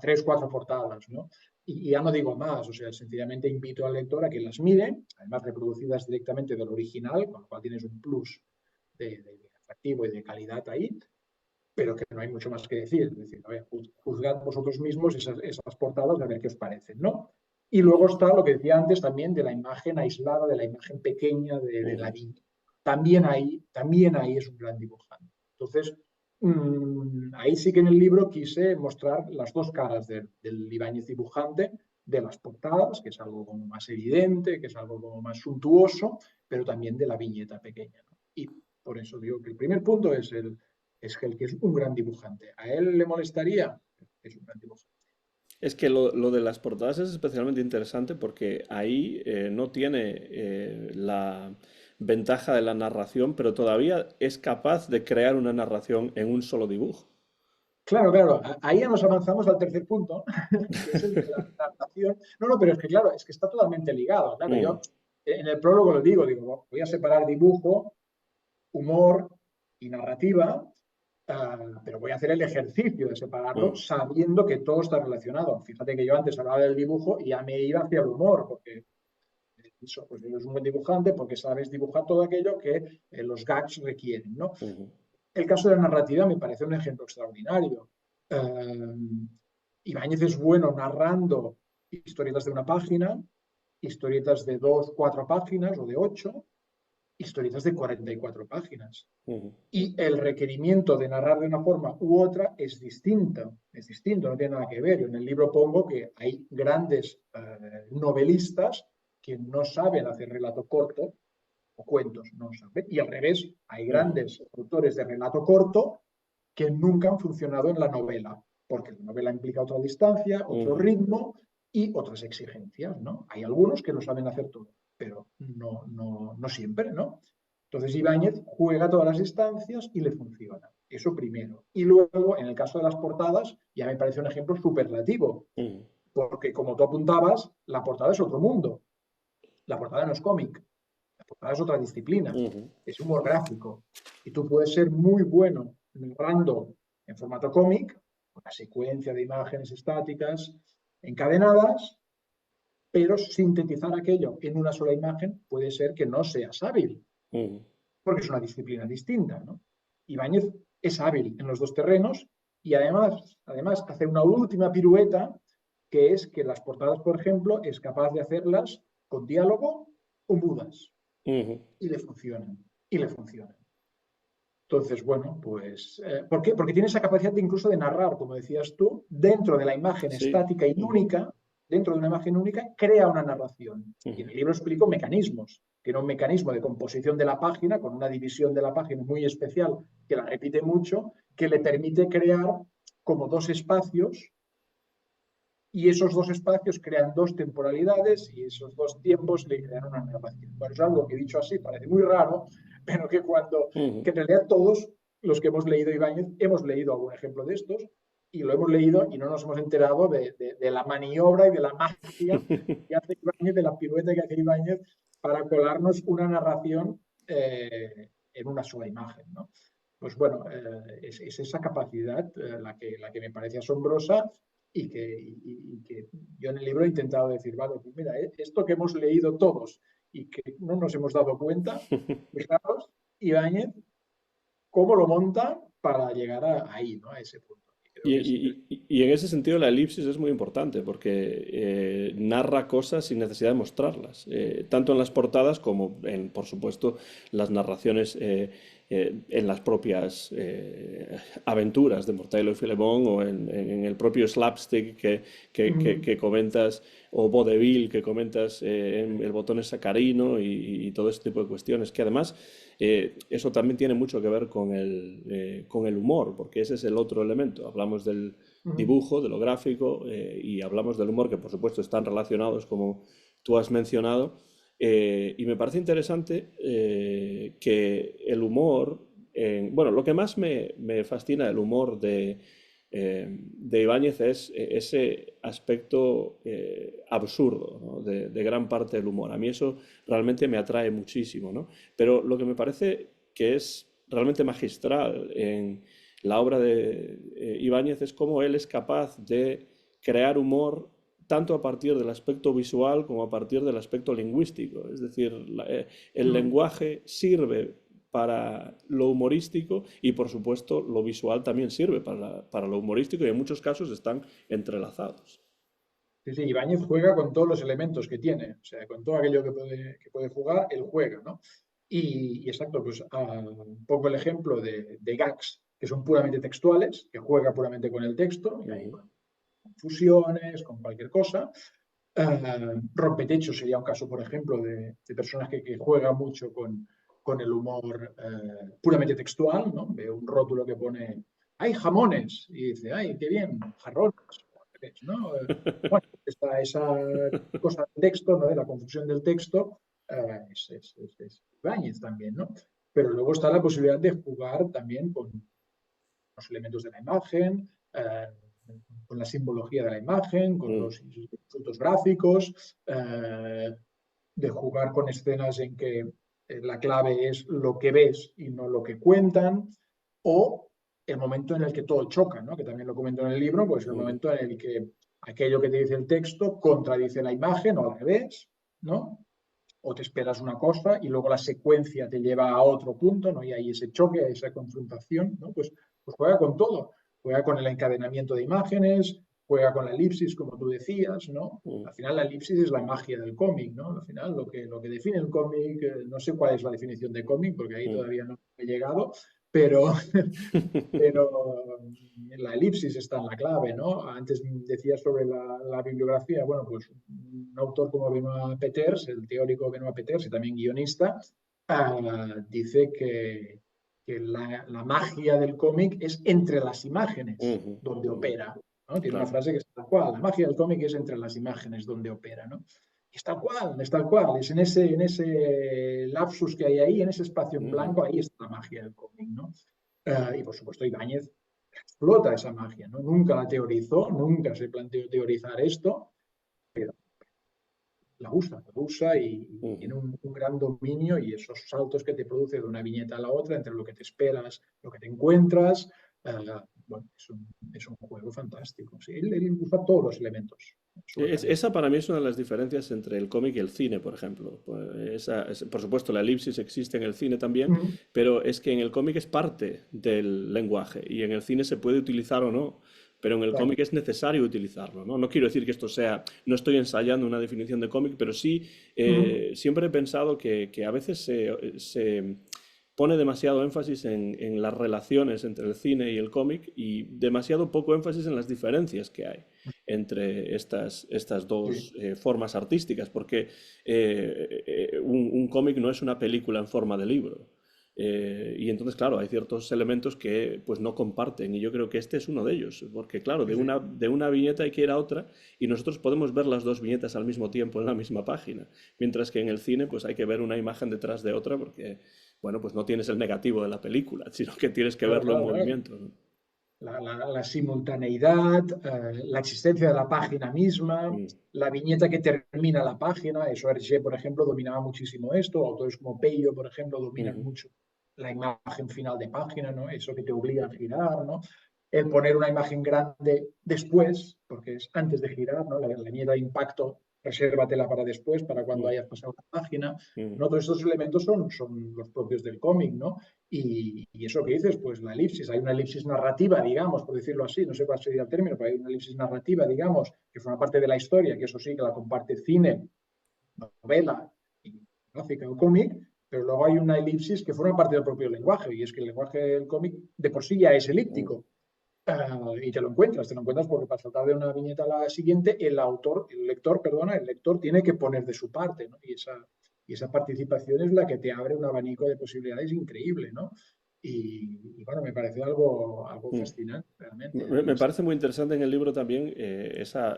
tres, cuatro portadas, ¿no? Y ya no digo más, o sea, sencillamente invito al lector a que las mire, además reproducidas directamente del original, con lo cual tienes un plus de atractivo y de calidad ahí, pero que no hay mucho más que decir. Es decir, a ver, juzgad vosotros mismos esas portadas a ver qué os parecen, ¿no? Y luego está lo que decía antes también de la imagen aislada, de la imagen pequeña de la Mm. niña. También ahí es un gran dibujante. Entonces, ahí sí que en el libro quise mostrar las dos caras del Ibáñez dibujante, de las portadas, que es algo como más evidente, que es algo como más suntuoso, pero también de la viñeta pequeña, ¿no? Y por eso digo que el primer punto es que es un gran dibujante. ¿A él le molestaría? Es un gran dibujante. Es que lo de las portadas es especialmente interesante porque ahí no tiene la ventaja de la narración, pero todavía es capaz de crear una narración en un solo dibujo. Claro, claro, ahí ya nos avanzamos al tercer punto, que es el de la adaptación. No, pero es que claro, es que está totalmente ligado. Claro, Mm, yo en el prólogo lo digo, voy a separar dibujo, humor y narrativa, pero voy a hacer el ejercicio de separarlo mm, sabiendo que todo está relacionado. Fíjate que yo antes hablaba del dibujo y ya me iba hacia el humor, porque eso, pues eres un buen dibujante porque sabes dibujar todo aquello que los gags requieren, ¿no? mm, El caso de la narrativa me parece un ejemplo extraordinario. Eh, Ibáñez es bueno narrando historietas de una página, historietas de dos, cuatro páginas o de ocho, historietas de 44 páginas. mm, Y el requerimiento de narrar de una forma u otra es distinto, no tiene nada que ver. Yo en el libro pongo que hay grandes novelistas que no saben hacer relato corto o cuentos, no saben. Y al revés, hay mm, grandes autores de relato corto que nunca han funcionado en la novela, porque la novela implica otra distancia, otro mm. ritmo y otras exigencias, ¿no? Hay algunos que lo saben hacer todo, pero no siempre, ¿no? Entonces Ibáñez juega todas las distancias y le funciona. Eso primero. Y luego, en el caso de las portadas, ya me parece un ejemplo superlativo, Mm. porque como tú apuntabas, la portada es otro mundo. La portada no es cómic, la portada es otra disciplina, Ujú. es humor gráfico. Y tú puedes ser muy bueno narrando en formato cómic, una secuencia de imágenes estáticas encadenadas, pero sintetizar aquello en una sola imagen puede ser que no seas hábil, porque es una disciplina distinta, ¿no? Ibáñez es hábil en los dos terrenos y además hace una última pirueta, que es que las portadas, por ejemplo, es capaz de hacerlas con diálogo o mudas. Y le funcionan. Y le funcionan. Entonces, bueno, pues, ¿por qué? Porque tiene esa capacidad de incluso de narrar, como decías tú, dentro de la imagen estática y única, dentro de una imagen única, crea una narración. Y en el libro explico mecanismos. Tiene un mecanismo de composición de la página, con una división de la página muy especial, que la repite mucho, que le permite crear como dos espacios, y esos dos espacios crean dos temporalidades y esos dos tiempos le crean una narración. Bueno, es algo que dicho así parece muy raro, pero que que en realidad todos los que hemos leído Ibáñez hemos leído algún ejemplo de estos y lo hemos leído y no nos hemos enterado de la maniobra y de la magia que hace Ibáñez, de la pirueta que hace Ibáñez para colarnos una narración en una sola imagen, ¿no? Pues bueno, es esa capacidad la que me parece asombrosa y que yo en el libro he intentado decir, vale, pues mira, esto que hemos leído todos y que no nos hemos dado cuenta, fijaros, Ibáñez, cómo lo monta para llegar ahí, ¿no? A ese punto. Creo que sí. Y en ese sentido la elipsis es muy importante porque narra cosas sin necesidad de mostrarlas, tanto en las portadas como en, por supuesto, las narraciones en las propias aventuras de Mortadelo y Filemón o en el propio slapstick que comentas o vodevil que comentas en El botón es sacarino y todo este tipo de cuestiones que además eso también tiene mucho que ver con el humor, porque ese es el otro elemento. Hablamos del dibujo, de lo gráfico, y hablamos del humor, que por supuesto están relacionados, como tú has mencionado. Y me parece interesante que el humor, bueno, lo que más me fascina del humor de Ibáñez es ese aspecto absurdo, ¿no? de gran parte del humor. A mí eso realmente me atrae muchísimo, ¿no? Pero lo que me parece que es realmente magistral en la obra de Ibáñez es cómo él es capaz de crear humor tanto a partir del aspecto visual como a partir del aspecto lingüístico. Es decir, el lenguaje sirve para lo humorístico y por supuesto lo visual también sirve para lo humorístico y en muchos casos están entrelazados. Sí, sí, Ibáñez juega con todos los elementos que tiene, o sea, con todo aquello que puede jugar, él juega, ¿no? Y exacto, pues un poco el ejemplo de gags que son puramente textuales, que juega puramente con el texto, y ahí con fusiones, con cualquier cosa. Rompetechos sería un caso, por ejemplo, de personaje que juega mucho con el humor puramente textual, ¿no? Ve un rótulo que pone, ¡hay jamones! Y dice, ¡ay, qué bien! Jarrones, ¿no? Bueno, esa cosa de texto, ¿no? De la confusión del texto, es Ibáñez también, ¿no? Pero luego está la posibilidad de jugar también con los elementos de la imagen, con la simbología de la imagen, con los instrumentos gráficos, de jugar con escenas en que la clave es lo que ves y no lo que cuentan, o el momento en el que todo choca, ¿no? Que también lo comento en el libro, pues el momento en el que aquello que te dice el texto contradice la imagen o al revés, ¿no? O te esperas una cosa y luego la secuencia te lleva a otro punto, ¿no? Y hay ese choque, esa confrontación, ¿no? Pues juega con todo, juega con el encadenamiento de imágenes, juega con la elipsis, como tú decías, ¿no? Al final la elipsis es la magia del cómic, ¿no? Al final lo que define el cómic, no sé cuál es la definición de cómic, porque ahí todavía no he llegado, pero, pero la elipsis está en la clave, ¿no? Antes decías sobre la bibliografía, bueno, pues un autor como Benoit Peeters, el teórico Benoit Peeters y también guionista, dice que la magia del cómic es entre las imágenes donde opera, ¿no? Tiene una frase que es tal cual, la magia del cómic es entre las imágenes donde opera, ¿no? Es tal cual, es tal cual, es en ese lapsus que hay ahí, en ese espacio en blanco, ahí está la magia del cómic, ¿no? Y por supuesto Ibáñez explota esa magia, ¿no? Nunca la teorizó, nunca se planteó teorizar esto, pero la usa y tiene Ujú. un gran dominio y esos saltos que te produce de una viñeta a la otra, entre lo que te esperas, lo que te encuentras, eh, bueno, es un juego fantástico. Sí, él usa todos los elementos, absolutamente. Esa para mí es una de las diferencias entre el cómic y el cine, por ejemplo. Pues por supuesto, la elipsis existe en el cine también, Mm, pero es que en el cómic es parte del lenguaje y en el cine se puede utilizar o no, pero en el claro. cómic es necesario utilizarlo, ¿no? No quiero decir que esto sea, no estoy ensayando una definición de cómic, pero sí Mm, siempre he pensado que a veces se pone demasiado énfasis en las relaciones entre el cine y el cómic y demasiado poco énfasis en las diferencias que hay entre estas sí, dos formas artísticas, porque un cómic no es una película en forma de libro. Y entonces, claro, hay ciertos elementos que pues no comparten y yo creo que este es uno de ellos, porque claro, sí, de una viñeta hay que ir a otra y nosotros podemos ver las dos viñetas al mismo tiempo en la misma página, mientras que en el cine pues hay que ver una imagen detrás de otra porque, bueno, pues no tienes el negativo de la película, sino que tienes que claro, verlo en claro, claro. movimiento, ¿no? La simultaneidad, la existencia de la página misma, Mm, la viñeta que termina la página, eso Hergé, por ejemplo, dominaba muchísimo esto, autores como Peyo, por ejemplo, dominan ujú, mucho la imagen final de página, ¿no? Eso que te obliga a girar, ¿no? El poner una imagen grande después, porque es antes de girar, ¿no? La viñeta de impacto, resérvatela para después, para cuando mm, hayas pasado la página, mm. ¿no? Todos estos elementos son los propios del cómic, ¿no? Y eso que dices, pues la elipsis, hay una elipsis narrativa, digamos, por decirlo así, no sé cuál sería el término, pero hay una elipsis narrativa, digamos, que forma parte de la historia, que eso sí, que la comparte cine, novela, gráfica o cómic, pero luego hay una elipsis que forma parte del propio lenguaje, y es que el lenguaje del cómic de por sí ya es Mm. elíptico. Y te lo encuentras porque para saltar de una viñeta a la siguiente, el lector tiene que poner de su parte, ¿no? Y esa participación es la que te abre un abanico de posibilidades increíble, ¿no? Y bueno, me parece algo Mm. fascinante, realmente. Me parece muy interesante en el libro también esa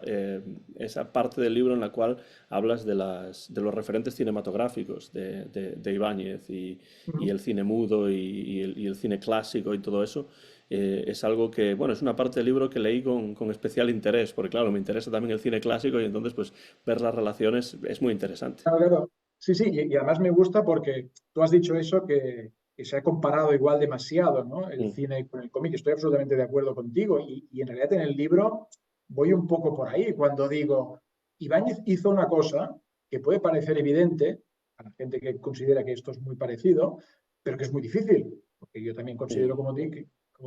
parte del libro en la cual hablas de los referentes cinematográficos de Ibáñez y el cine mudo y el cine clásico y todo eso. Es algo que, bueno, es una parte del libro que leí con especial interés, porque claro, me interesa también el cine clásico y entonces pues ver las relaciones es muy interesante. Claro, claro. Sí, sí, y además me gusta porque tú has dicho eso que se ha comparado igual demasiado, ¿no? El Mm, cine con el cómic. Estoy absolutamente de acuerdo contigo y en realidad en el libro voy un poco por ahí cuando digo, Ibáñez hizo una cosa que puede parecer evidente a la gente que considera que esto es muy parecido, pero que es muy difícil, porque yo también mm, considero como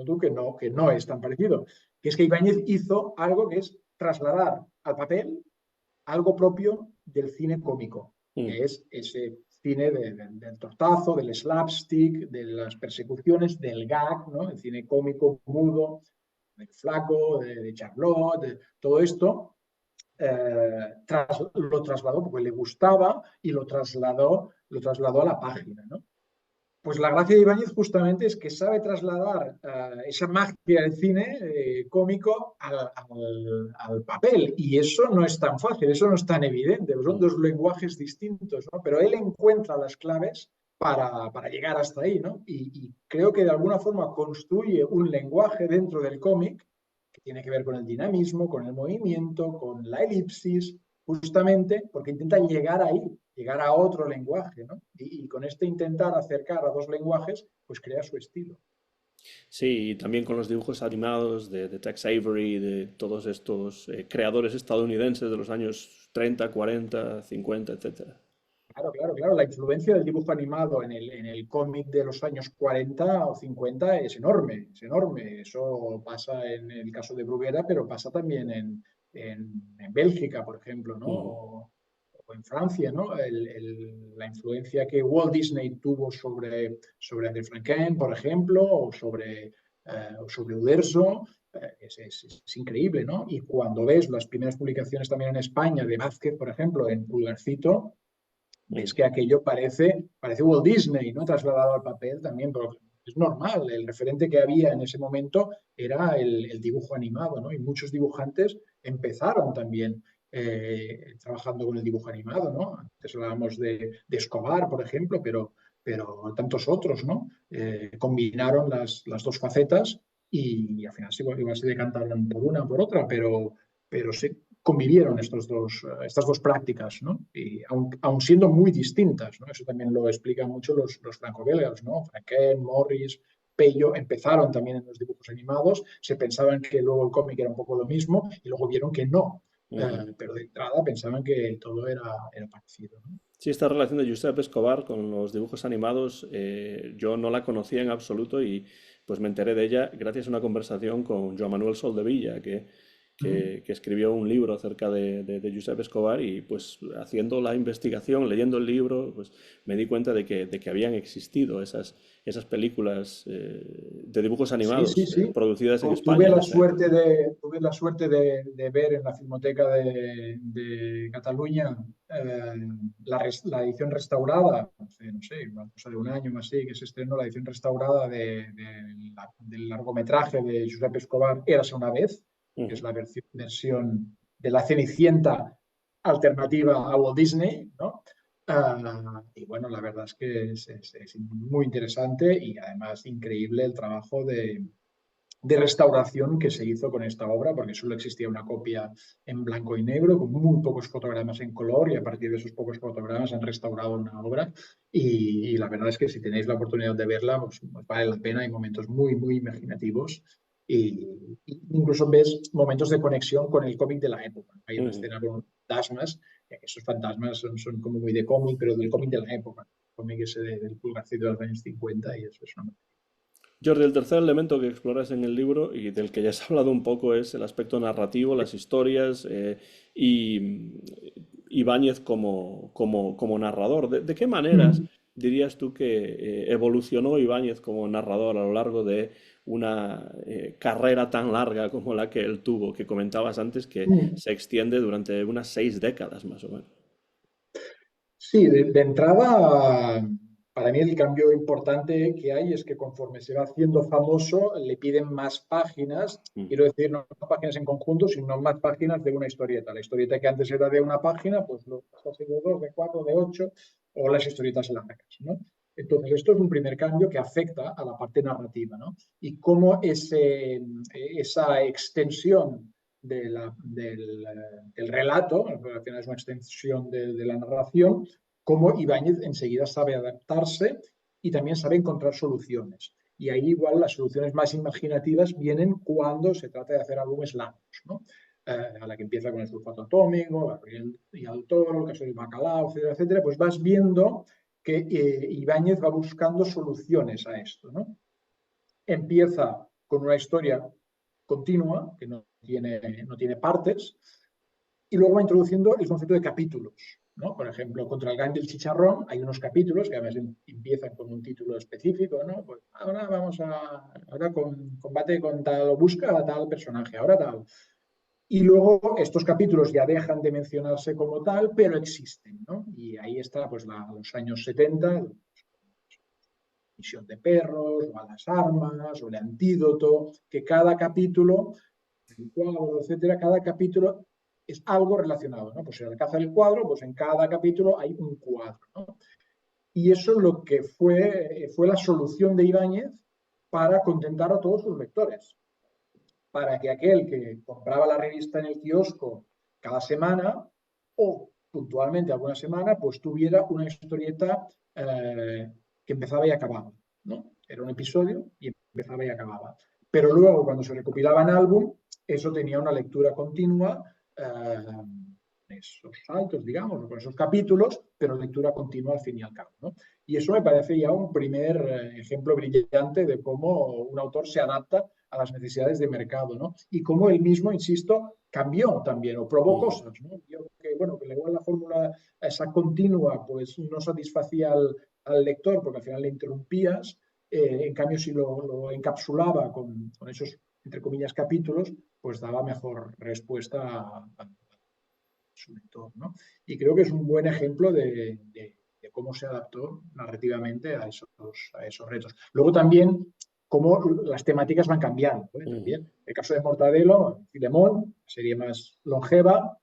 tú que no es tan parecido, que es que Ibáñez hizo algo que es trasladar al papel algo propio del cine cómico, mm, que es ese cine del tortazo, del slapstick, de las persecuciones, del gag, ¿no? El cine cómico mudo, del flaco, de Charlotte, de todo esto, lo trasladó porque le gustaba y lo trasladó a la página, ¿no? Pues la gracia de Ibáñez justamente es que sabe trasladar esa magia del cine cómico al papel y eso no es tan fácil, eso no es tan evidente, son mm. dos lenguajes distintos, ¿no? Pero él encuentra las claves para llegar hasta ahí, ¿no? Y creo que de alguna forma construye un lenguaje dentro del cómic que tiene que ver con el dinamismo, con el movimiento, con la elipsis, justamente porque intenta llegar ahí, llegar a otro lenguaje, ¿no? Y con este intentar acercar a dos lenguajes, pues crea su estilo. Sí, y también con los dibujos animados de Tex Avery, de todos estos creadores estadounidenses de los años 30, 40, 50, etcétera. Claro, claro, claro. La influencia del dibujo animado en el cómic de los años 40 o 50 es enorme, es enorme. Eso pasa en el caso de Bruguera, pero pasa también en Bélgica, por ejemplo, ¿no? Ujú, O en Francia, ¿no? La influencia que Walt Disney tuvo sobre André Franquin, por ejemplo, o sobre Uderzo, es increíble, ¿no? Y cuando ves las primeras publicaciones también en España de Vázquez, por ejemplo, en Pulgarcito, ves mm, que aquello parece Walt Disney, ¿no? Trasladado al papel también, pero es normal. El referente que había en ese momento era el dibujo animado, ¿no? Y muchos dibujantes empezaron también trabajando con el dibujo animado, ¿no? Antes hablábamos de Escobar, por ejemplo, pero tantos otros, ¿no? Combinaron las dos facetas y al final igual se decantaron por una o por otra, pero sí, convivieron estas dos prácticas, ¿no? Y aun siendo muy distintas, ¿no? Eso también lo explican mucho los franco-belgas, ¿no? Franquin, Morris, Peyo empezaron también en los dibujos animados, se pensaban que luego el cómic era un poco lo mismo y luego vieron que no. Pero de entrada pensaban que todo era parecido, ¿no? Sí, esta relación de Josep Escobar con los dibujos animados, yo no la conocía en absoluto y pues me enteré de ella gracias a una conversación con Joan Manuel Soldevilla, que escribió un libro acerca de Josep Escobar y pues haciendo la investigación, leyendo el libro, pues me di cuenta de que habían existido esas películas de dibujos Sí, sí, animados sí. producidas en Tuve España en la esa época. suerte tuve la suerte de ver en la Filmoteca de Cataluña la edición restaurada, hace, no sé, una cosa de un año más así, que se estrenó la edición restaurada del largometraje de Josep Escobar, Érase una vez, que es Ujú. la versión de la Cenicienta alternativa a Walt Disney, ¿no? Y bueno, la verdad es que es muy interesante y además increíble el trabajo de restauración que se hizo con esta obra, porque solo existía una copia en blanco y negro, con muy pocos fotogramas en color, y a partir de esos pocos fotogramas han restaurado una obra. Y la verdad es que si tenéis la oportunidad de verla, pues vale la pena. Hay momentos muy, muy imaginativos. Y incluso ves momentos de conexión con el cómic de la época. Hay una Ujú. escena con fantasmas, que esos fantasmas son como muy de cómic, pero del cómic de la época. El cómic ese del Pulgarcito de los años 50 y eso es una... Jordi, el tercer elemento que exploras en el libro y del que ya has hablado un poco es el aspecto narrativo, las historias y Ibáñez como narrador. ¿De qué maneras Mm. dirías tú que evolucionó Ibáñez como narrador a lo largo de una carrera tan larga como la que él tuvo, que comentabas antes que Mm. se extiende durante unas 6 décadas más o menos? Sí, de entrada, para mí el cambio importante que hay es que conforme se va haciendo famoso, le piden más páginas, Mm. quiero decir, no más páginas en conjunto, sino más páginas de una historieta. La historieta que antes era de una página, pues lo pasa a ser de dos, de cuatro, de ocho, o las historietas largas, ¿no? Entonces, esto es un primer cambio que afecta a la parte narrativa, ¿no? Y cómo esa extensión del relato, al final es una extensión de la narración, cómo Ibáñez enseguida sabe adaptarse y también sabe encontrar soluciones. Y ahí igual las soluciones más imaginativas vienen cuando se trata de hacer álbumes largos, ¿no? A la que empieza con el sulfato atómico, Gabriel y al Toro, el caso del bacalao, etcétera, etcétera, pues vas viendo que Ibáñez va buscando soluciones a esto, ¿no? Empieza con una historia continua, que no tiene partes, y luego va introduciendo el concepto de capítulos, ¿no? Por ejemplo, contra el gang del chicharrón hay unos capítulos que además empiezan con un título específico, ¿no? Pues ahora combate con tal, o busca a tal personaje, ahora tal. Y luego estos capítulos ya dejan de mencionarse como tal, pero existen, ¿no? Y ahí está, pues, los años 70, Misión de Perros, o a las armas, o el antídoto, que cada capítulo, el cuadro, etcétera, cada capítulo es algo relacionado, ¿no? Pues en el caza del cuadro, pues en cada capítulo hay un cuadro, ¿no? Y eso es lo que fue la solución de Ibáñez para contentar a todos sus lectores, para que aquel que compraba la revista en el kiosco cada semana o puntualmente alguna semana, pues tuviera una historieta que empezaba y acababa, ¿no? Era un episodio y empezaba y acababa. Pero luego, cuando se recopilaba en álbum, eso tenía una lectura continua, esos saltos, digamos, con esos capítulos, pero lectura continua al fin y al cabo, ¿no? Y eso me parece ya un primer ejemplo brillante de cómo un autor se adapta a las necesidades de mercado, ¿no? Y cómo él mismo, insisto, cambió también o probó Ujú. cosas, ¿no? Vio que, bueno, que igual la fórmula esa continua pues no satisfacía al lector porque al final le interrumpías, en cambio si lo encapsulaba con esos, entre comillas, capítulos, pues daba mejor respuesta a su lector, ¿no? Y creo que es un buen ejemplo de cómo se adaptó narrativamente a esos retos. Luego también cómo las temáticas van cambiando, ¿eh? Ujú. También el caso de Mortadelo, Filemón, serie más longeva,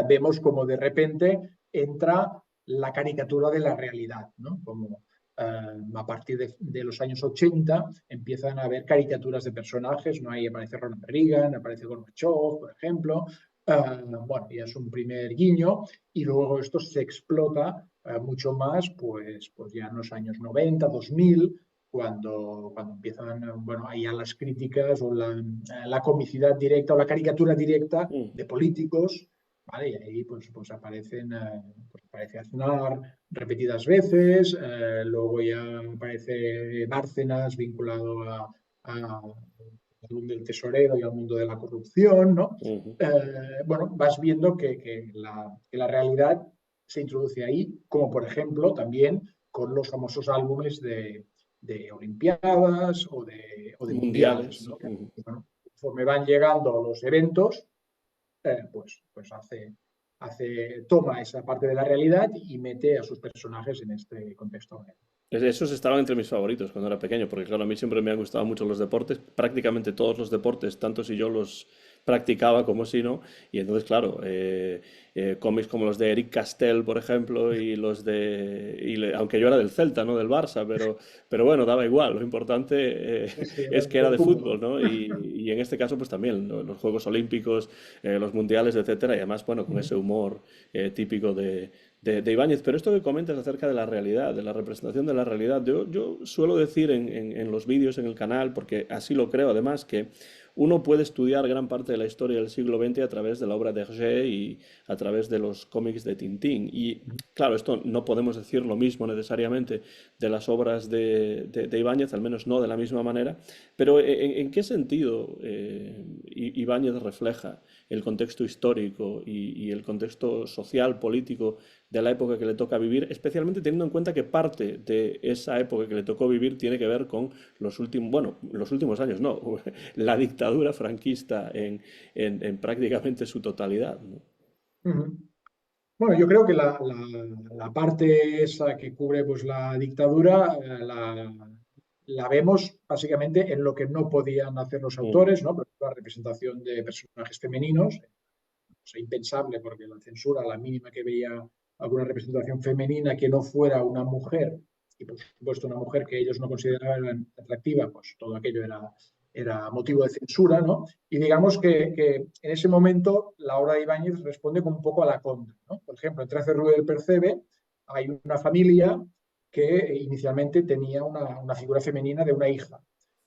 vemos como de repente entra la caricatura de la realidad, ¿no? Como a partir de los años 80 empiezan a haber caricaturas de personajes, ¿no? Ahí aparece Ronald Reagan, aparece Gorbachev, por ejemplo, Bueno, ya es un primer guiño y luego esto se explota mucho más pues ya en los años 90, 2000, cuando empiezan, bueno, ahí a las críticas o la comicidad directa o la caricatura directa Mm. de políticos, ¿vale? Y ahí pues aparece Aznar repetidas veces, luego ya aparece Bárcenas vinculado al mundo del tesorero y al mundo de la corrupción, ¿no? Ujú. Bueno, vas viendo que la realidad se introduce ahí, como por ejemplo también con los famosos álbumes de Olimpiadas o de Mundiales, Mundiales. ¿no? Que, Ujú. bueno, conforme van llegando los eventos, pues toma esa parte de la realidad y mete a sus personajes en este contexto. Esos estaban entre mis favoritos cuando era pequeño, porque claro, a mí siempre me han gustado mucho los deportes, prácticamente todos los deportes, tanto si yo los practicaba como si no, y entonces claro, cómics como los de Eric Castell, por ejemplo, y los de, aunque yo era del Celta, no del Barça, pero bueno, daba igual, lo importante Sí, sí, es que era del de fútbol. fútbol, ¿no? Y en este caso pues también los Juegos Olímpicos, los Mundiales, etcétera, y además, bueno, con ese humor típico de Ibáñez. Pero esto que comentas acerca de la realidad, de la representación de la realidad, yo suelo decir en los vídeos, en el canal, porque así lo creo además, que uno puede estudiar gran parte de la historia del siglo XX a través de la obra de Hergé y a través de los cómics de Tintín. Y claro, esto no podemos decir lo mismo necesariamente de las obras de Ibáñez, al menos no de la misma manera, pero ¿en qué sentido Ibáñez refleja el contexto histórico y el contexto social, político de la época que le toca vivir, especialmente teniendo en cuenta que parte de esa época que le tocó vivir tiene que ver con los últimos, bueno, los últimos años, no, la dictadura franquista en prácticamente su totalidad, ¿no? Ujú. Bueno, yo creo que la parte esa que cubre pues, la dictadura la vemos básicamente en lo que no podían hacer los Mm, autores, ¿no? Por ejemplo, la representación de personajes femeninos, o sea, impensable porque la censura, la mínima que veía alguna representación femenina que no fuera una mujer, y por supuesto una mujer que ellos no consideraban atractiva, pues todo aquello era motivo de censura, ¿no? Y digamos que en ese momento la obra de Ibáñez responde como un poco a la contra, ¿no? Por ejemplo, en Trece Rue del Percebe hay una familia que inicialmente tenía una figura femenina de una hija,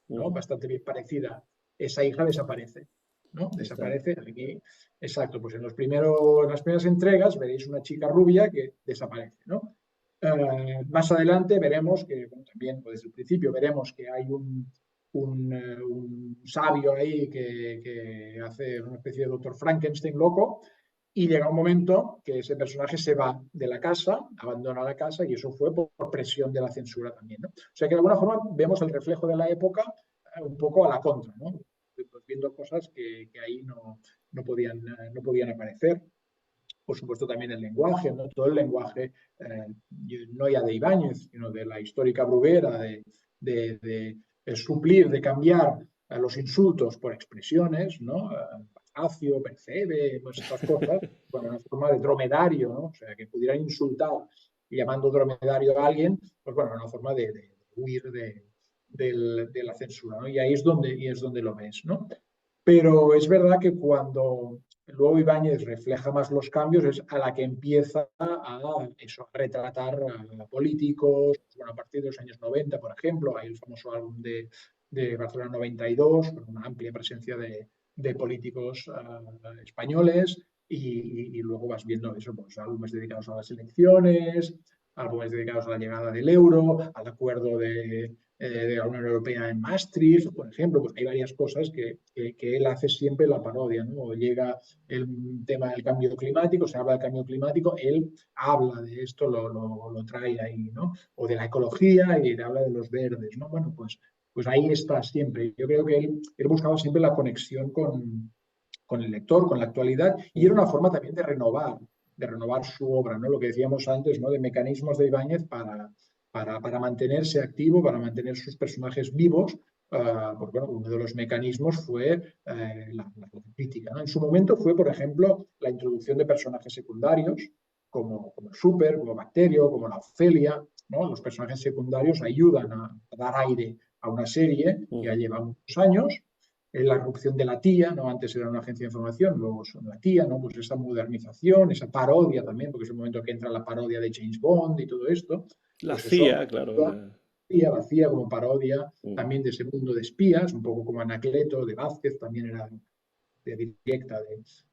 ¿no? mm, Bastante bien parecida. Esa hija desaparece, ¿no? está. Desaparece aquí. Exacto, pues en las primeras entregas veréis una chica rubia que desaparece, ¿no? Más adelante veremos que, bueno, también pues, desde el principio veremos que hay un sabio ahí que hace una especie de doctor Frankenstein loco y llega un momento que ese personaje se va de la casa, abandona la casa y eso fue por presión de la censura también, ¿no? O sea que de alguna forma vemos el reflejo de la época un poco a la contra, ¿no? Pues viendo cosas que ahí no podían aparecer. Por supuesto también el lenguaje, ¿no? Todo el lenguaje, no ya de Ibáñez, sino de la histórica Bruguera, de suplir, de cambiar los insultos por expresiones, ¿no? Pafacio, percebe, pues estas cosas, bueno, una forma de dromedario, ¿no? O sea, que pudieran insultar llamando dromedario a alguien, pues bueno, una forma de huir de la censura, ¿no? Y es donde lo ves, ¿no? Pero es verdad que cuando luego Ibáñez refleja más los cambios es a la que empieza a retratar a políticos, bueno, a partir de los años 90, por ejemplo, hay el famoso álbum de Barcelona 92, con una amplia presencia de políticos españoles, y luego vas viendo eso, pues álbumes dedicados a las elecciones, álbumes dedicados a la llegada del euro, al acuerdo de la Unión Europea en Maastricht, por ejemplo, pues hay varias cosas que él hace siempre la parodia, ¿no? Llega el tema del cambio climático, se habla del cambio climático, él habla de esto, lo trae ahí, ¿no? O de la ecología y habla de los verdes, ¿no? Bueno, pues ahí está siempre. Yo creo que él buscaba siempre la conexión con el lector, con la actualidad, y era Mm. una forma también de renovar su obra, ¿no? Lo que decíamos antes, ¿no? De mecanismos de Ibáñez para mantenerse activo, para mantener sus personajes vivos, porque bueno, uno de los mecanismos fue la crítica, ¿no? En su momento fue, por ejemplo, la introducción de personajes secundarios, como Super, como Bacterio, como la Ofelia, ¿no? Los personajes secundarios ayudan a dar aire a una serie que ya Ujú. lleva muchos años, la corrupción de la tía, ¿no? Antes era una agencia de información, luego son la tía, ¿no? Pues esa modernización, esa parodia también, porque es el momento que entra la parodia de James Bond y todo esto, La pues eso, CIA, claro. la CIA como parodia Mm, también de ese mundo de espías, un poco como Anacleto de Vázquez, también era de directa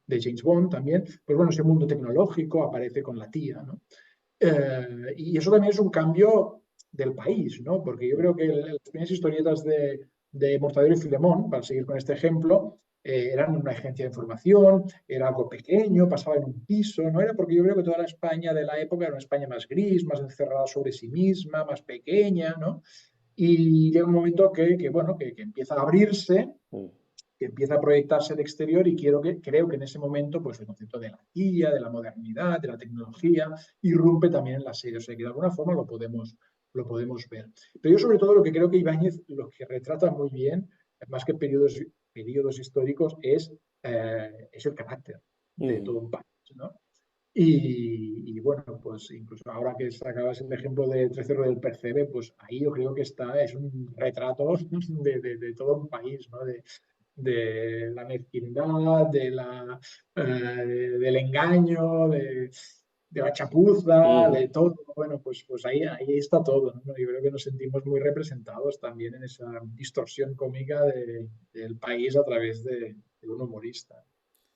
de James Bond también, pues bueno, ese mundo tecnológico aparece con la tía, ¿no? Y eso también es un cambio del país, ¿no? Porque yo creo que las primeras historietas de Mortadelo y Filemón, para seguir con este ejemplo, eran una agencia de información, era algo pequeño, pasaba en un piso, ¿no? Era porque yo creo que toda la España de la época era una España más gris, más encerrada sobre sí misma, más pequeña, ¿no? Y llega un momento bueno, que empieza a abrirse, mm. que empieza a proyectarse al exterior y creo que en ese momento pues el concepto de la guía, de la modernidad, de la tecnología, irrumpe también en la serie. O sea que de alguna forma lo podemos ver. Pero yo sobre todo lo que creo que Ibáñez lo que retrata muy bien, más que periodos históricos, es el carácter de Mm. todo un país, ¿no? Bueno, pues incluso ahora que sacabas el ejemplo de Trece del Percebe, pues ahí yo creo que es un retrato de todo un país, ¿no? De la mezquindad, del engaño, de la chapuza, Mm. de todo. Bueno, pues ahí está todo, ¿no? Yo creo que nos sentimos muy representados también en esa distorsión cómica del país a través de un humorista.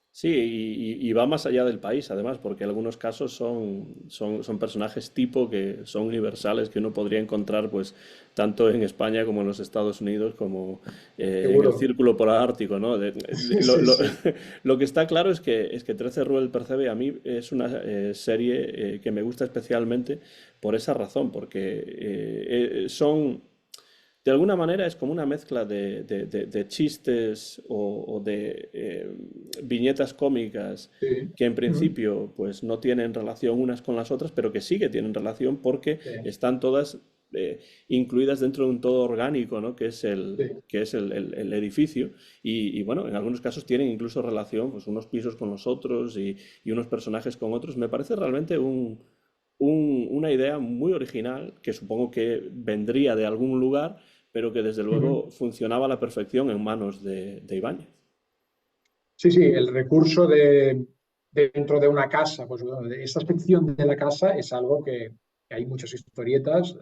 Sí, y va más allá del país, además, porque en algunos casos son personajes tipo que son universales, que uno podría encontrar pues tanto en España como en los Estados Unidos, como en el Seguro. círculo polar ártico, ¿no? Sí, sí, sí. Lo que está claro es que 13 Rue Percebe a mí es una serie que me gusta especialmente por esa razón, porque son de alguna manera es como una mezcla de chistes o de viñetas cómicas Sí. que en Ujú. principio pues no tienen relación unas con las otras, pero que sí que tienen relación porque Sí, están todas incluidas dentro de un todo orgánico, ¿no? sí. Que es el edificio. Bueno, en algunos casos tienen incluso relación, pues unos pisos con los otros y unos personajes con otros. Me parece realmente una idea muy original que supongo que vendría de algún lugar pero que desde Ujú. luego funcionaba a la perfección en manos de Ibáñez. Sí, sí, el recurso dentro de una casa, pues bueno, de esta sección de la casa es algo que hay muchas historietas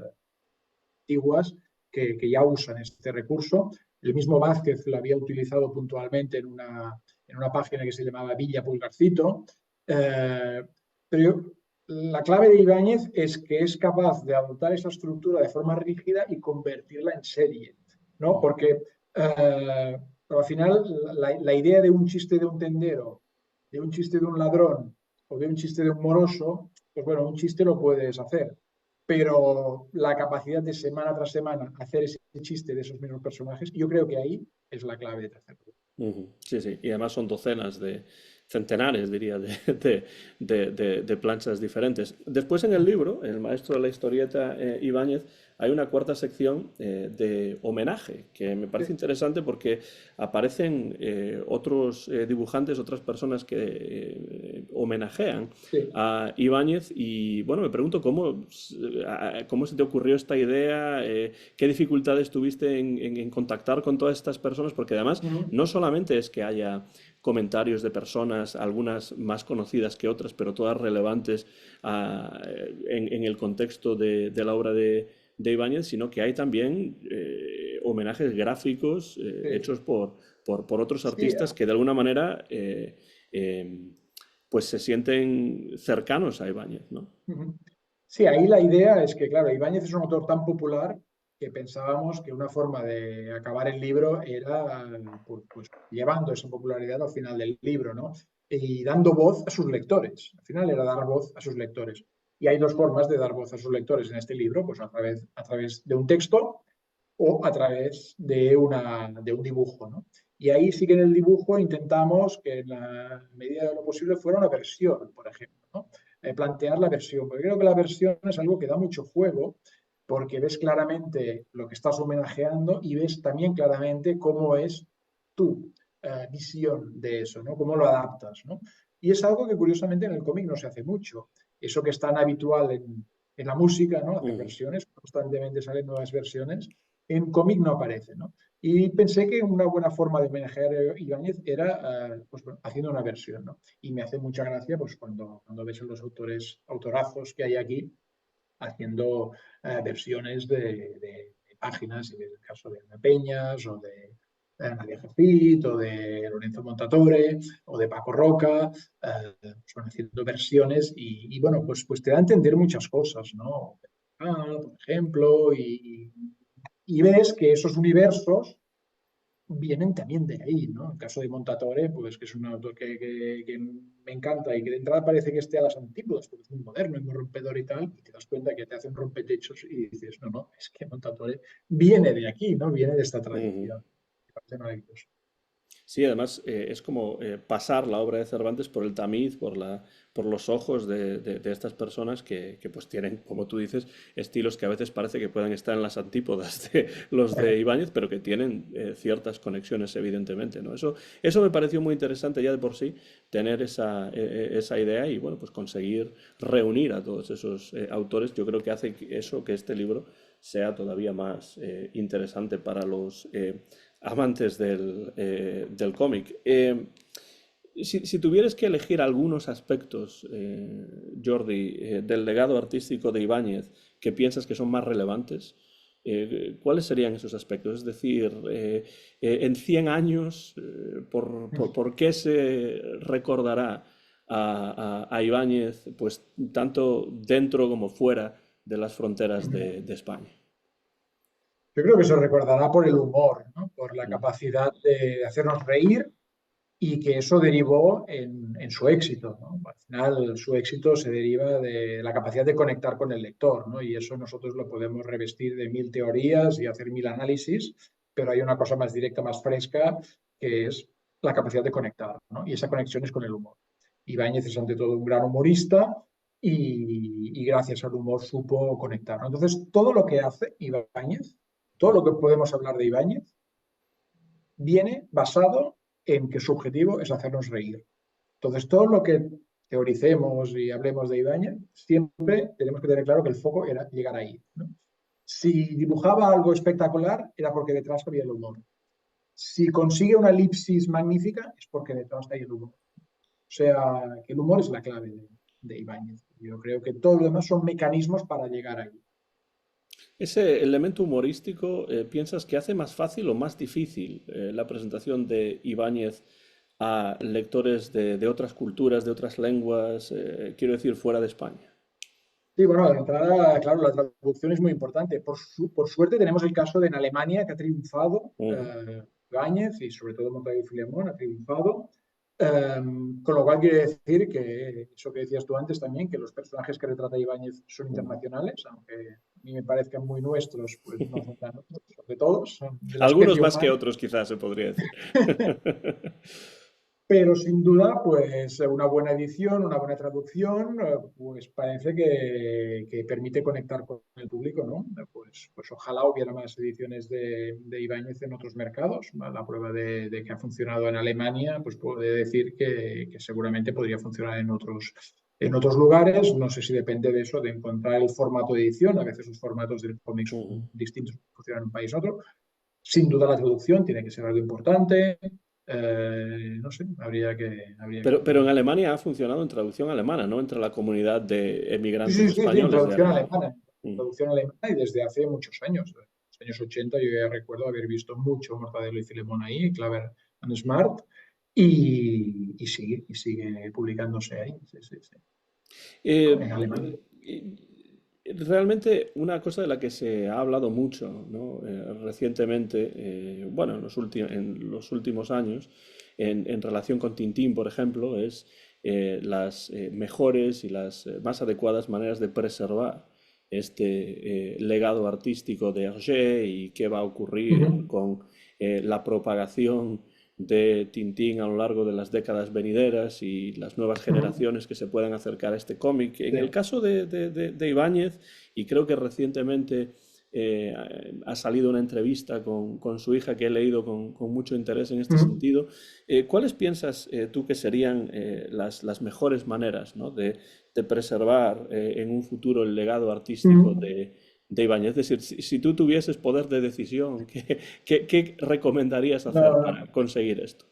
antiguas que ya usan este recurso. El mismo Vázquez lo había utilizado puntualmente en una página que se llamaba Villa Pulgarcito. Eh, pero la clave de Ibáñez es que es capaz de adoptar esa estructura de forma rígida y convertirla en serie, ¿no? Porque al final la idea de un chiste de un tendero, de un chiste de un ladrón o de un chiste de un moroso, pues bueno, un chiste lo puedes hacer, pero la capacidad de semana tras semana hacer ese chiste de esos mismos personajes, yo creo que ahí es la clave de Tercer Pueblo. Ujú. Sí, sí, y además son docenas de, centenares, diría, de planchas diferentes. Después en el libro, el maestro de la historieta Ibáñez, hay una cuarta sección de homenaje, que me parece interesante porque aparecen otros dibujantes, otras personas que homenajean Sí. a Ibáñez y bueno, me pregunto cómo se te ocurrió esta idea, qué dificultades tuviste en contactar con todas estas personas, porque además Uh -huh. no solamente es que haya comentarios de personas, algunas más conocidas que otras, pero todas relevantes en el contexto de la obra de Ibáñez, sino que hay también homenajes gráficos Sí. hechos por otros Sí, artistas que de alguna manera pues se sienten cercanos a Ibáñez, ¿no? uh-huh. Sí, ahí la idea es que, claro, Ibáñez es un autor tan popular que pensábamos que una forma de acabar el libro era pues, llevando esa popularidad al final del libro, ¿no? Y dando voz a sus lectores. Al final era dar voz a sus lectores. Y hay dos formas de dar voz a sus lectores en este libro, pues a través de un texto o a través de un dibujo, ¿no? Y ahí sí que en el dibujo intentamos que en la medida de lo posible fuera una versión, por ejemplo, ¿no? Plantear la versión, porque creo que la versión es algo que da mucho juego, porque ves claramente lo que estás homenajeando y ves también claramente cómo es tu visión de eso, ¿no? Cómo lo adaptas, ¿no? Y es algo que curiosamente en el cómic no se hace mucho. Eso que es tan habitual en la música, ¿no? Hacer Ujú. versiones, constantemente salen nuevas versiones, en cómic no aparece, ¿no? Y pensé que una buena forma de homenajear a Ibáñez era pues, bueno, haciendo una versión, ¿no? Y me hace mucha gracia pues, cuando ves a los autorazos que hay aquí haciendo versiones de páginas, en el caso de Ana Peñas o de Nadia Jafit o de Lorenzo Montatore o de Paco Roca, pues, bueno, haciendo versiones bueno, pues te da a entender muchas cosas, ¿no? Por ejemplo, y ves que esos universos vienen también de ahí, ¿no? En el caso de Montatore, pues que es un autor que me encanta y que de entrada parece que esté a las antípodas, porque es muy moderno y muy rompedor y tal, y te das cuenta que te hace un rompetechos y dices, no, no, es que Montatore viene de aquí, ¿no? Viene de esta Ujú. tradición. Me parece maravilloso. Sí, además es como pasar la obra de Cervantes por el tamiz, por los ojos de estas personas que pues tienen, como tú dices, estilos que a veces parece que puedan estar en las antípodas de los de Ibáñez, pero que tienen ciertas conexiones, evidentemente, ¿no? Eso me pareció muy interesante ya de por sí, tener esa idea y, bueno, pues conseguir reunir a todos esos autores. Yo creo que hace que este libro sea todavía más interesante para los amantes del cómic. Si tuvieras que elegir algunos aspectos, Jordi, del legado artístico de Ibáñez que piensas que son más relevantes, ¿cuáles serían esos aspectos? Es decir, en 100 años, ¿por qué se recordará a Ibáñez, pues tanto dentro como fuera de las fronteras de España? Yo creo que se recordará por el humor, ¿no? Por la capacidad de hacernos reír y que eso derivó en su éxito, ¿no? Al final, su éxito se deriva de la capacidad de conectar con el lector, ¿no? Y eso nosotros lo podemos revestir de mil teorías y hacer mil análisis, pero hay una cosa más directa, más fresca, que es la capacidad de conectar, ¿no? Y esa conexión es con el humor. Ibáñez es ante todo un gran humorista y gracias al humor supo conectar, ¿no? Entonces, todo lo que hace Ibáñez, todo lo que podemos hablar de Ibáñez, viene basado en que su objetivo es hacernos reír. Entonces, todo lo que teoricemos y hablemos de Ibáñez, siempre tenemos que tener claro que el foco era llegar ahí, ¿no? Si dibujaba algo espectacular, era porque detrás había el humor. Si consigue una elipsis magnífica, es porque detrás hay el humor. O sea, que el humor es la clave de Ibáñez. Yo creo que todo lo demás son mecanismos para llegar ahí. Ese elemento humorístico, ¿piensas que hace más fácil o más difícil la presentación de Ibáñez a lectores de otras culturas, de otras lenguas, quiero decir, fuera de España? Sí, bueno, de entrada, claro, la traducción es muy importante. Por suerte tenemos el caso de en Alemania, que ha triunfado Ujú, Ibáñez y sobre todo Montague y Filemón ha triunfado. Eh, con lo cual quiere decir que eso que decías tú antes también, que los personajes que retrata Ibáñez son ujú. internacionales, aunque a mí me parezcan muy nuestros, pues no son tan nuestros, son de todos, son de la Algunos especie más que humana. otros, quizás se podría decir. Pero sin duda, pues una buena edición, una buena traducción, pues parece que permite conectar con el público, ¿no? Pues ojalá hubiera más ediciones de Ibáñez en otros mercados. La prueba de que ha funcionado en Alemania, pues puede decir que seguramente podría funcionar en otros lugares. No sé si depende de eso, de encontrar el formato de edición. A veces los formatos del cómic Ujú. son distintos, funcionan en un país a otro. Sin duda la traducción tiene que ser algo importante. No sé, habría que Pero en verlo. Alemania ha funcionado en traducción alemana, ¿no? Entre la comunidad de Sí, emigrantes sí, sí, sí, en españoles de traducción Alemania. alemana. Mm. Traducción alemana y desde hace muchos años. En los años 80 yo ya recuerdo haber visto mucho Mortadelo y Filemón ahí, Clever and Smart, y sigue publicándose ahí, sí, sí, sí, Eh, en alemán. Realmente una cosa de la que se ha hablado mucho, ¿no? Recientemente, bueno, en los últimos años, en relación con Tintín, por ejemplo, es las mejores y las más adecuadas maneras de preservar este legado artístico de Hergé y qué va a ocurrir Ujú, con la propagación de Tintín a lo largo de las décadas venideras y las nuevas ujú, generaciones que se puedan acercar a este cómic. En sí, el caso de Ibáñez, y creo que recientemente eh, ha salido una entrevista con su hija que he leído con mucho interés en este ujú, sentido, ¿cuáles piensas tú que serían las mejores maneras, ¿no? de preservar en un futuro el legado artístico ujú. de Ibáñez. Es decir, si tú tuvieses poder de decisión, ¿qué recomendarías hacer No, para conseguir esto?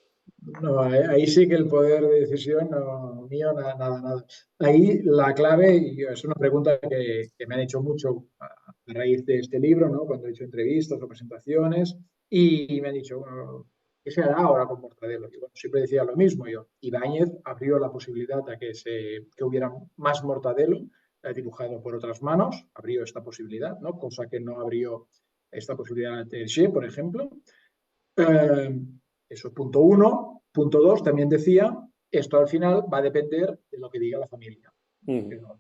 no, ahí sí que el poder de decisión no, mío, nada, nada, nada. Ahí la clave, y es una pregunta que me han hecho mucho a raíz de este libro, ¿no? Cuando he hecho entrevistas o presentaciones, y me han dicho, bueno, ¿qué se hará ahora con Mortadelo? Y bueno, siempre decía lo mismo yo. Ibáñez abrió la posibilidad a que hubiera más Mortadelo dibujado por otras manos, abrió esta posibilidad, ¿no? Cosa que no abrió esta posibilidad de Hergé, por ejemplo. Eh, Eso es punto uno. Punto dos, también decía, esto al final va a depender de lo que diga la familia. Ujú, Que son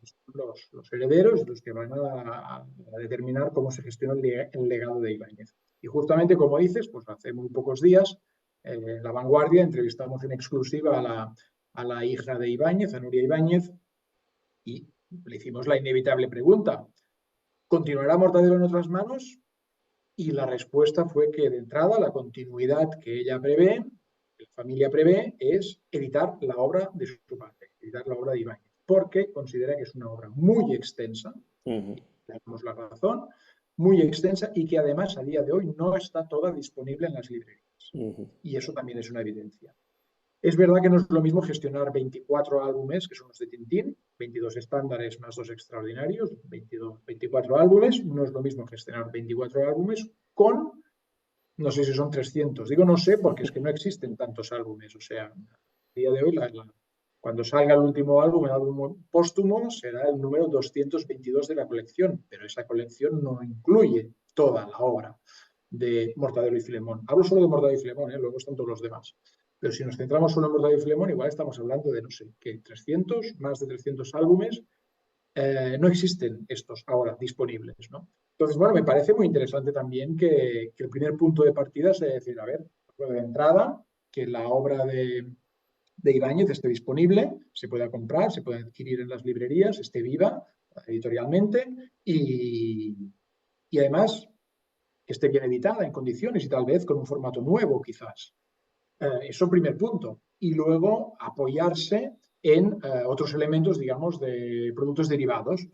los herederos los que van a determinar cómo se gestiona el legado de Ibáñez. Y justamente, como dices, pues hace muy pocos días, en La Vanguardia entrevistamos en exclusiva a la hija de Ibáñez, a Nuria Ibáñez, y le hicimos la inevitable pregunta, ¿continuará Mortadelo en otras manos? Y la respuesta fue que de entrada la continuidad que ella prevé, que la familia prevé, es editar la obra de su padre, editar la obra de Ibáñez, porque considera que es una obra muy extensa, ujú, y tenemos la razón, muy extensa y que además a día de hoy no está toda disponible en las librerías. ujú, Y eso también es una evidencia. Es verdad que no es lo mismo gestionar 24 álbumes, que son los de Tintín, 22 estándares más dos extraordinarios, 24 álbumes, no es lo mismo gestionar 24 álbumes con, no sé si son 300, digo no sé porque es que no existen tantos álbumes, o sea, a día de hoy, cuando salga el último álbum, el álbum póstumo, será el número 222 de la colección, pero esa colección no incluye toda la obra de Mortadelo y Filemón. Hablo solo de Mortadelo y Filemón, luego están todos los demás. Pero si nos centramos solo en Mortadelo y Filemón, igual estamos hablando de, no sé, que 300, más de 300 álbumes, no existen estos ahora disponibles, ¿no? Entonces, bueno, me parece muy interesante también que el primer punto de partida sea decir, a ver, de entrada, que la obra de Ibáñez esté disponible, se pueda comprar, se pueda adquirir en las librerías, esté viva editorialmente y además que esté bien editada en condiciones y tal vez con un formato nuevo quizás. Eso primer punto. Y luego apoyarse en otros elementos, digamos, de productos derivados,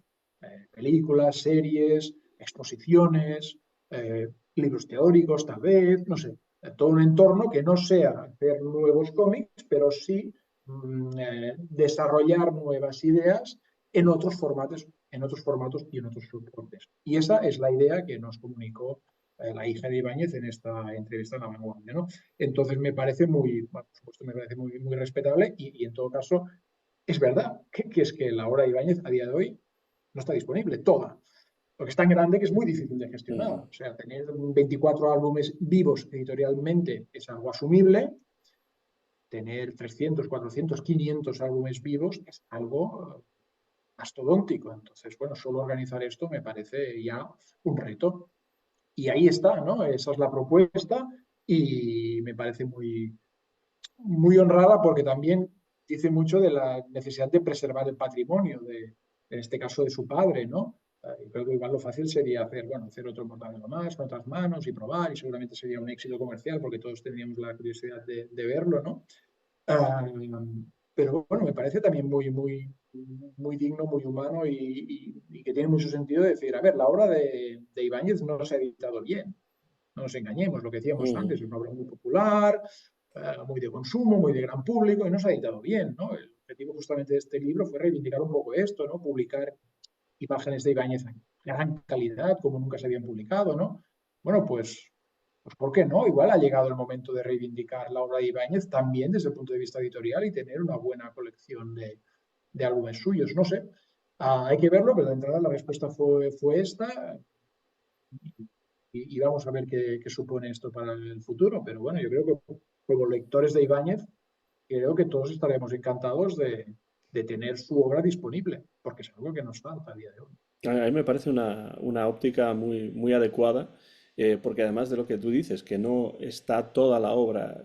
películas, series, exposiciones, libros teóricos, tal vez, no sé, todo un entorno que no sea hacer nuevos cómics, pero sí desarrollar nuevas ideas en otros formatos y en otros soportes. Y esa es la idea que nos comunicó la hija de Ibáñez en esta entrevista en La Vanguardia, ¿no? Entonces me parece muy, bueno, por supuesto, me parece muy, muy respetable y en todo caso es verdad que es que la obra de Ibáñez a día de hoy no está disponible toda, porque es tan grande que es muy difícil de gestionar. ujú. O sea, tener 24 álbumes vivos editorialmente es algo asumible, tener 300, 400, 500 álbumes vivos es algo mastodóntico. Entonces, bueno, solo organizar esto me parece ya un reto. Y ahí está, ¿no? Esa es la propuesta y me parece muy, muy honrada porque también dice mucho de la necesidad de preservar el patrimonio, en este caso de su padre, ¿no? Creo que igual lo fácil sería hacer, bueno, hacer otro Mortadelo más con otras manos y probar y seguramente sería un éxito comercial porque todos tendríamos la curiosidad de verlo, ¿no? Pero bueno, me parece también muy, muy, muy digno, muy humano y que tiene mucho sentido decir, a ver, la obra de Ibáñez no se ha editado bien, no nos engañemos, lo que decíamos Ujú, antes, es una obra muy popular, muy de consumo, muy de gran público y no se ha editado bien, ¿no? El objetivo justamente de este libro fue reivindicar un poco esto, ¿no? Publicar imágenes de Ibáñez en gran calidad, como nunca se habían publicado, ¿no? Bueno, pues ¿por qué no? Igual ha llegado el momento de reivindicar la obra de Ibáñez también desde el punto de vista editorial y tener una buena colección de álbumes suyos, no sé. Hay que verlo, pero de entrada la respuesta fue esta y vamos a ver qué supone esto para el futuro. Pero bueno, yo creo que como lectores de Ibáñez, creo que todos estaremos encantados de tener su obra disponible, porque es algo que nos falta a día de hoy. A mí me parece una óptica muy, muy adecuada, porque además de lo que tú dices, que no está toda la obra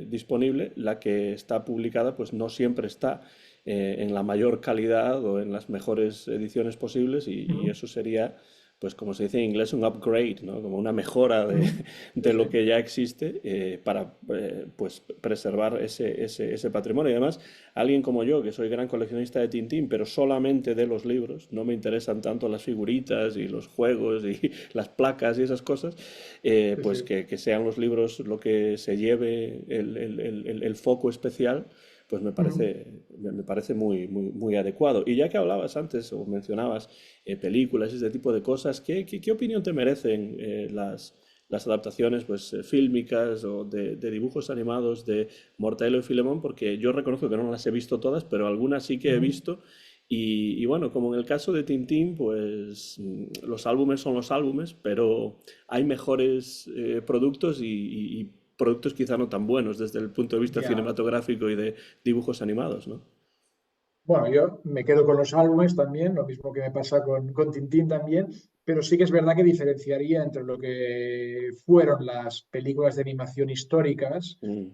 disponible, la que está publicada pues no siempre está en la mayor calidad o en las mejores ediciones posibles y eso sería pues como se dice en inglés, un upgrade, ¿no? Como una mejora de, Ujú. Sí, de sí. lo que ya existe para pues preservar ese patrimonio. Y además, alguien como yo, que soy gran coleccionista de Tintín, pero solamente de los libros, no me interesan tanto las figuritas y los juegos y las placas y esas cosas, Sí, pues sí. que sean los libros lo que se lleve el foco especial, pues Ujú. me parece muy adecuado. Y ya que hablabas antes o mencionabas películas y ese tipo de cosas, ¿qué opinión te merecen las adaptaciones pues, fílmicas o de dibujos animados de Mortadelo y Filemón? Porque yo reconozco que no las he visto todas, pero algunas sí que he Ujú. visto. Y bueno, como en el caso de Tintín, pues los álbumes son los álbumes, pero hay mejores productos y productos quizá no tan buenos desde el punto de vista Ya. cinematográfico y de dibujos animados, ¿no? Bueno, yo me quedo con los álbumes también, lo mismo que me pasa con Tintín también, pero sí que es verdad que diferenciaría entre lo que fueron las películas de animación históricas, Mm.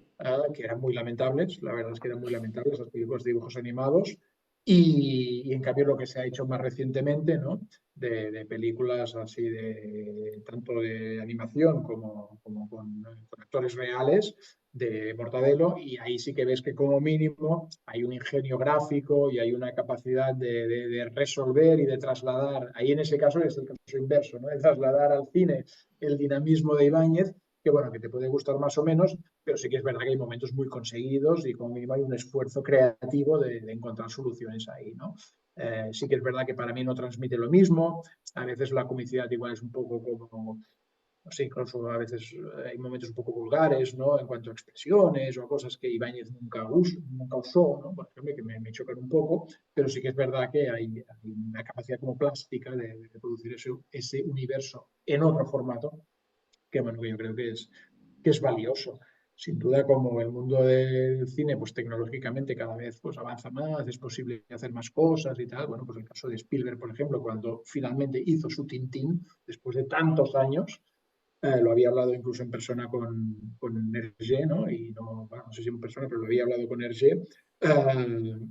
que eran muy lamentables, la verdad es que eran muy lamentables las películas de dibujos animados, y en cambio lo que se ha hecho más recientemente, ¿no? De películas así de tanto de animación como con actores reales de Mortadelo, y ahí sí que ves que como mínimo hay un ingenio gráfico y hay una capacidad de resolver y de trasladar, ahí en ese caso es el caso inverso, ¿no? De trasladar al cine el dinamismo de Ibáñez, que bueno, que te puede gustar más o menos, pero sí que es verdad que hay momentos muy conseguidos y como mínimo hay un esfuerzo creativo de encontrar soluciones ahí, ¿no? Sí que es verdad que para mí no transmite lo mismo, a veces la comicidad igual es un poco como, no sé, incluso a veces hay momentos un poco vulgares, ¿no? En cuanto a expresiones o a cosas que Ibáñez nunca usó, ¿no? Por ejemplo, que me chocan un poco, pero sí que es verdad que hay una capacidad como plástica de producir ese universo en otro formato que, bueno, que yo creo que es valioso. Sin duda, como el mundo del cine, pues tecnológicamente cada vez pues, avanza más, es posible hacer más cosas y tal. Bueno, pues el caso de Spielberg, por ejemplo, cuando finalmente hizo su Tintín, después de tantos años, lo había hablado incluso en persona con Hergé, ¿no? Y no, bueno, no sé si en persona, pero lo había hablado con Hergé.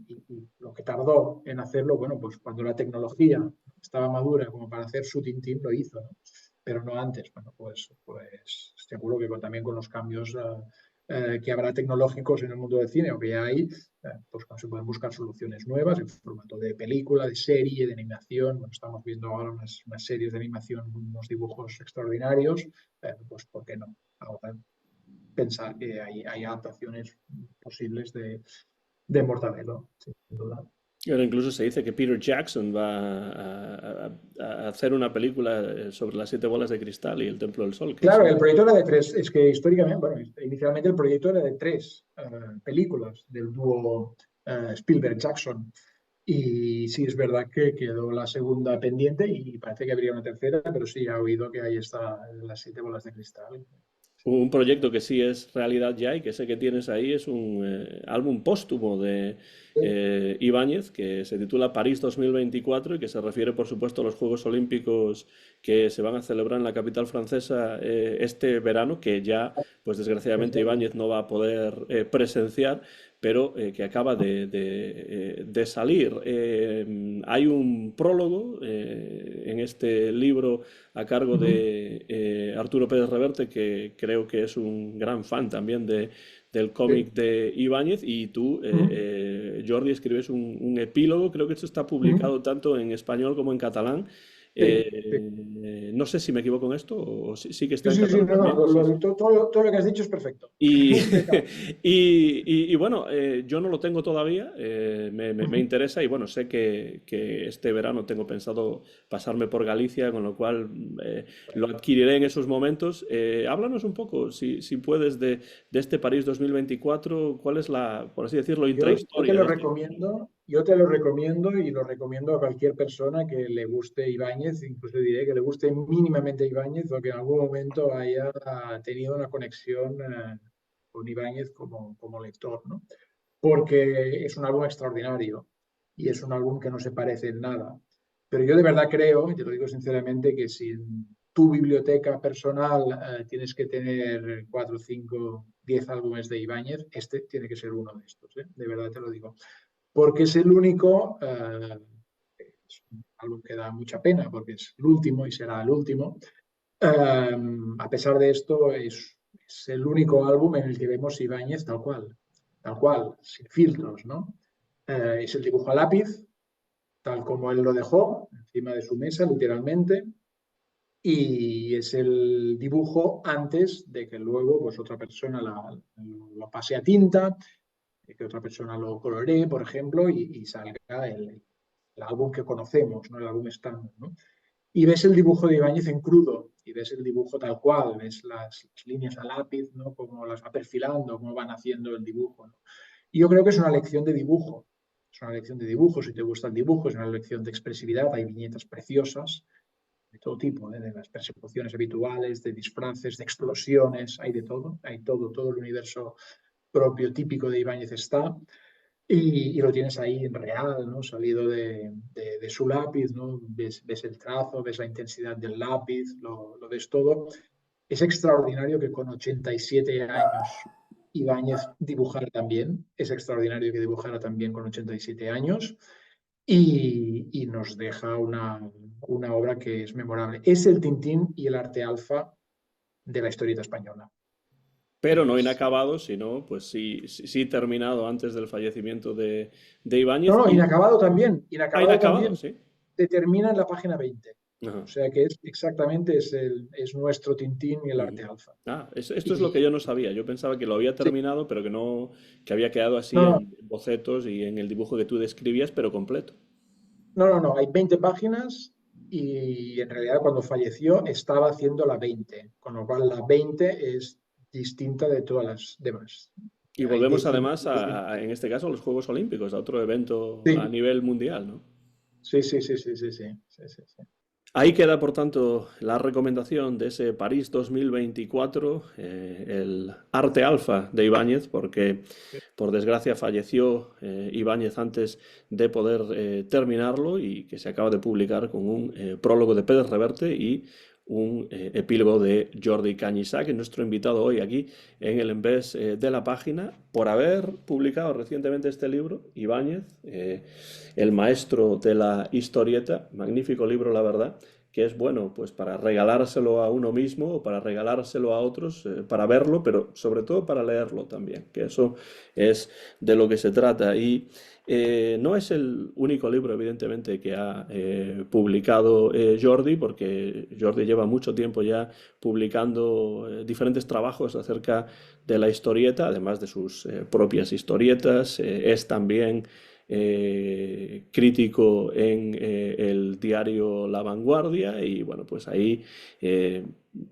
Y lo que tardó en hacerlo, bueno, pues cuando la tecnología estaba madura como para hacer su Tintín, lo hizo, ¿no? Pero no antes. Bueno, pues seguro que también con los cambios que habrá tecnológicos en el mundo del cine o que ya hay, pues se pueden buscar soluciones nuevas en formato de película, de serie, de animación. Bueno, estamos viendo ahora unas series de animación, unos dibujos extraordinarios, pues ¿por qué no? Ahora pensar que hay adaptaciones posibles de Mortadelo, sin duda. Y ahora incluso se dice que Peter Jackson va a hacer una película sobre las siete bolas de cristal y el Templo del Sol, que Claro, eso... el proyecto era de tres, es que históricamente, bueno, inicialmente el proyecto era de tres películas del dúo Spielberg-Jackson. Y sí, es verdad que quedó la segunda pendiente y parece que habría una tercera, pero sí, ha oído que ahí está las siete bolas de cristal. Un proyecto que sí es realidad ya y que sé que tienes ahí es un álbum póstumo de Sí. Ibáñez que se titula París 2024 y que se refiere, por supuesto, a los Juegos Olímpicos que se van a celebrar en la capital francesa este verano, que ya, pues Es desgraciadamente, verdad. Ibáñez no va a poder presenciar, pero que acaba de salir. Hay un prólogo en este libro a cargo Ujú, de Arturo Pérez Reverte, que creo que es un gran fan también del sí. cómic de Ibáñez, y tú, Ujú, Jordi, escribes un epílogo, creo que esto está ujú. publicado tanto en español como en catalán. Sí, sí. No sé si me equivoco en esto, o sí que está Sí, en sí, sí, catalán no, no, también. Sí, sí. todo lo que has dicho es perfecto. Y, Impecable. y bueno, yo no lo tengo todavía, me Ujú. interesa y bueno, sé que este verano tengo pensado pasarme por Galicia, con lo cual lo adquiriré en esos momentos. Háblanos un poco, si puedes, de este París 2024, cuál es la, por así decirlo, Yo te intrahistoria lo de este... recomiendo, yo te lo recomiendo y lo recomiendo a cualquier persona que le guste Ibáñez, incluso diré que le guste mínimamente Ibáñez o que en algún momento haya tenido una conexión con Ibáñez como lector, ¿no? Porque es un álbum extraordinario y es un álbum que no se parece en nada. Pero yo de verdad creo, y te lo digo sinceramente, que si en tu biblioteca personal tienes que tener 4, 5, 10 álbumes de Ibáñez, este tiene que ser uno de estos, ¿eh? De verdad te lo digo. Porque es el único álbum que da mucha pena porque es el último y será el último. A pesar de esto, es el único álbum en el que vemos Ibáñez tal cual, sin filtros, ¿no? Es el dibujo a lápiz, tal como él lo dejó, encima de su mesa, literalmente, y es el dibujo antes de que luego pues, otra persona lo pase a tinta, de que otra persona lo coloree, por ejemplo, y salga el álbum que conocemos, ¿no? El álbum estándar, ¿no? Y ves el dibujo de Ibáñez en crudo, y ves el dibujo tal cual, ves las líneas a lápiz, ¿no? Cómo las va perfilando, cómo van haciendo el dibujo, ¿no? Y yo creo que es una lección de dibujo, es una lección de dibujo, si te gusta el dibujo, es una lección de expresividad, hay viñetas preciosas, de todo tipo, de las persecuciones habituales, de disfraces, de explosiones, hay todo, todo el universo propio, típico de Ibáñez está, y lo tienes ahí en real, ¿no? Salido de su lápiz, ¿no? Ves el trazo, ves la intensidad del lápiz, lo ves todo. Es extraordinario que con 87 años Ibáñez dibujara también, es extraordinario que dibujara también con 87 años y nos deja una obra que es memorable. Es el Tintín y el arte alfa de la historieta española. Pero no Es... inacabado, sino pues sí terminado antes del fallecimiento de No, Ibáñez no, y... Ah, inacabado inacabado, también sí. se termina en la página 20. Ajá. O sea que es exactamente es nuestro Tintín y el arte Ujú. alfa. Ah, esto es lo que Y yo no sabía. Yo pensaba que lo había sí, terminado, pero que no, que había quedado así no, no, en bocetos y en el dibujo que tú describías, pero completo. no, hay 20 páginas y en realidad cuando falleció estaba haciendo la 20, con lo cual la 20 es distinta de todas las demás. Y Hay volvemos décimas. además en este caso, a los Juegos Olímpicos, a otro evento a Sí, nivel mundial, ¿no? sí. Ahí queda, por tanto, la recomendación de ese París 2024, el arte alfa de Ibáñez, porque por desgracia falleció Ibáñez antes de poder terminarlo y que se acaba de publicar con un prólogo de Pérez Reverte y un epílogo de Jordi Cañizac, que es nuestro invitado hoy aquí en el Envés de la página, por haber publicado recientemente este libro, Ibáñez, el maestro de la historieta, magnífico libro, la verdad, que es bueno pues para regalárselo a uno mismo o para regalárselo a otros, para verlo, pero sobre todo para leerlo también, que eso es de lo que se trata. Y no es el único libro, evidentemente, que ha publicado Jordi, porque Jordi lleva mucho tiempo ya publicando diferentes trabajos acerca de la historieta, además de sus propias historietas. Es también crítico en el diario La Vanguardia y bueno, pues ahí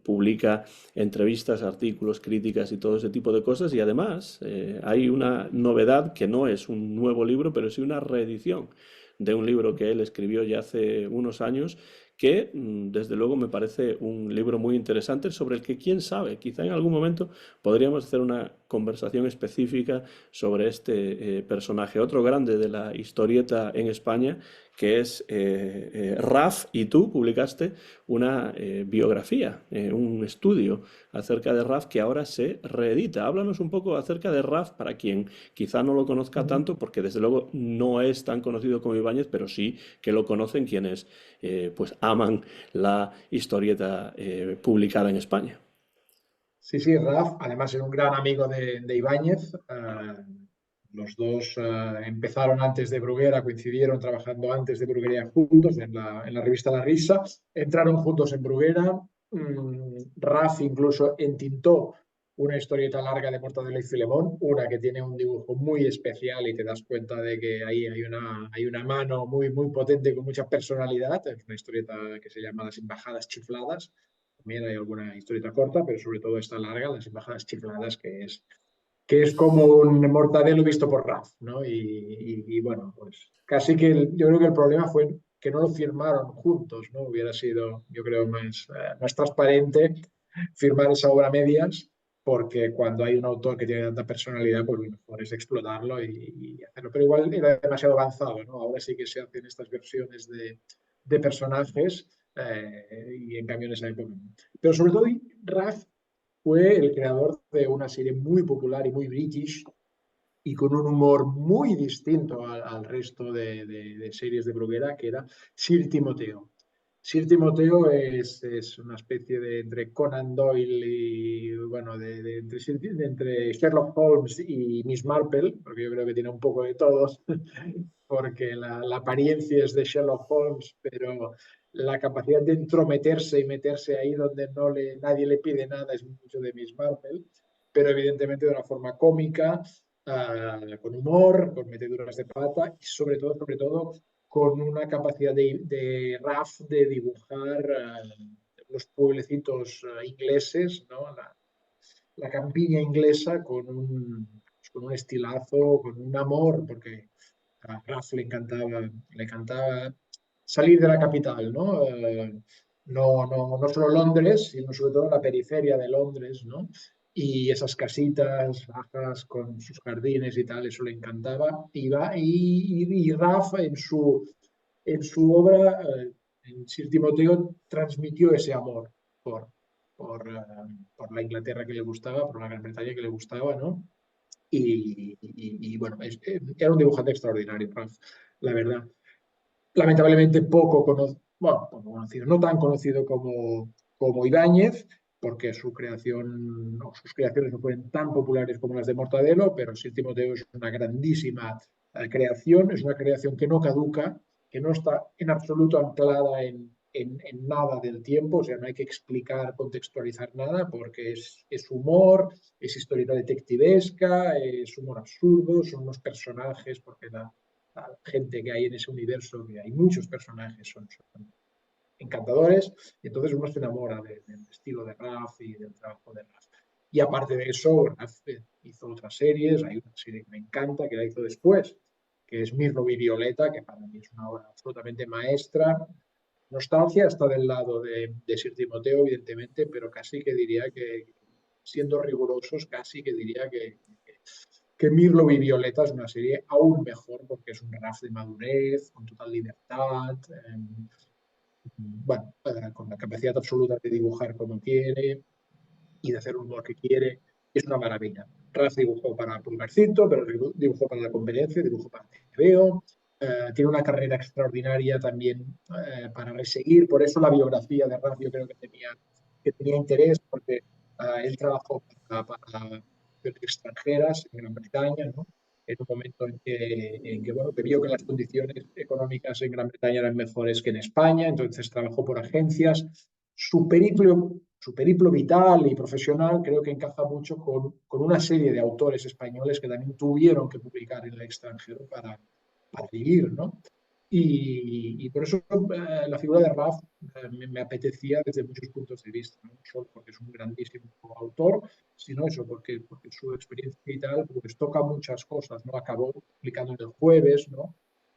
publica entrevistas, artículos, críticas y todo ese tipo de cosas y además hay una novedad que no es un nuevo libro, pero sí una reedición de un libro que él escribió ya hace unos años que desde luego me parece un libro muy interesante sobre el que quién sabe, quizá en algún momento podríamos hacer una conversación específica sobre este personaje, otro grande de la historieta en España, que es Raf, y tú publicaste una biografía, un estudio acerca de Raf que ahora se reedita. Háblanos un poco acerca de Raf para quien quizá no lo conozca tanto, porque desde luego no es tan conocido como Ibáñez, pero sí que lo conocen quienes pues aman la historieta publicada en España. Sí, Raf, además era un gran amigo de Ibáñez. Los dos empezaron antes de Bruguera, coincidieron trabajando antes de Bruguera juntos en la revista La Risa. Entraron juntos en Bruguera. Raf incluso entintó una historieta larga de Mortadelo y Filemón, una que tiene un dibujo muy especial y te das cuenta de que ahí hay una mano muy potente con mucha personalidad. Es una historieta que se llama Las Embajadas Chifladas. También hay alguna historieta corta, pero sobre todo esta larga, Las Embajadas Chifladas, que es como un Mortadelo visto por Raf, ¿no? Y bueno, pues casi que yo creo que el problema fue que no lo firmaron juntos, ¿no? Hubiera sido, yo creo, más transparente firmar esa obra a medias, porque cuando hay un autor que tiene tanta personalidad, pues lo mejor es explotarlo y hacerlo. Pero igual era demasiado avanzado, ¿no? Ahora sí que se hacen estas versiones de personajes y en cambio en esa época no. Pero sobre todo Raf fue el creador de una serie muy popular y muy british y con un humor muy distinto al resto de series de Bruguera, que era Sir Timoteo. Sir Timoteo es una especie de entre Conan Doyle y, bueno, entre Sherlock Holmes y Miss Marple, porque yo creo que tiene un poco de todos, porque la apariencia es de Sherlock Holmes, pero la capacidad de entrometerse y meterse ahí donde nadie le pide nada es mucho de Miss Marple, pero evidentemente de una forma cómica, con humor, con meteduras de pata y sobre todo con una capacidad de Raf de dibujar los pueblecitos ingleses, ¿no? La campiña inglesa con un estilazo, con un amor, porque a Raf le encantaba salir de la capital, ¿no? No solo Londres, sino sobre todo la periferia de Londres, ¿no? Y esas casitas bajas con sus jardines y tal, eso le encantaba. Y Raf en su obra, en Sir Timoteo, transmitió ese amor por, por, eh, por la Inglaterra que le gustaba, por la Gran Bretaña que le gustaba, ¿no? Bueno, era un dibujante extraordinario, Ralph, la verdad. Lamentablemente poco conocido, no tan conocido como Ibáñez, porque sus creaciones no fueron tan populares como las de Mortadelo, pero sí Timoteo es una grandísima creación, es una creación que no caduca, que no está en absoluto anclada en nada del tiempo, o sea, no hay que explicar, contextualizar nada, porque es humor, es historieta detectivesca, es humor absurdo, son unos personajes, porque la gente que hay en ese universo, que hay muchos personajes, son encantadores, y entonces uno se enamora del estilo de Raf y del trabajo de Raf. Y aparte de eso, Raf hizo otras series, hay una serie que me encanta, que la hizo después, que es Mirlo y Violeta, que para mí es una obra absolutamente maestra. Nostalgia está del lado de Sir Timoteo, evidentemente, pero casi que diría que, siendo rigurosos, casi que diría que Mirlo y Violeta es una serie aún mejor porque es un Raf de madurez, con total libertad, bueno, con la capacidad absoluta de dibujar como quiere y de hacer un humor que quiere. Es una maravilla. Raf dibujó para Pulgarcito, pero dibujó para La Conveniencia, dibujó para TVO. Tiene una carrera extraordinaria también para reseguir. Por eso la biografía de Raf yo creo que tenía interés, porque él trabajó para extranjeras en Gran Bretaña, ¿no? En un momento bueno, que vio que las condiciones económicas en Gran Bretaña eran mejores que en España, entonces trabajó por agencias. Su periplo vital y profesional creo que encaja mucho con una serie de autores españoles que también tuvieron que publicar en el extranjero para vivir, ¿no? Por eso la figura de Raf me apetecía desde muchos puntos de vista, ¿no? No solo porque es un grandísimo autor, sino eso, porque su experiencia vital pues, toca muchas cosas, ¿no? Acabó publicando en El Jueves, ¿no?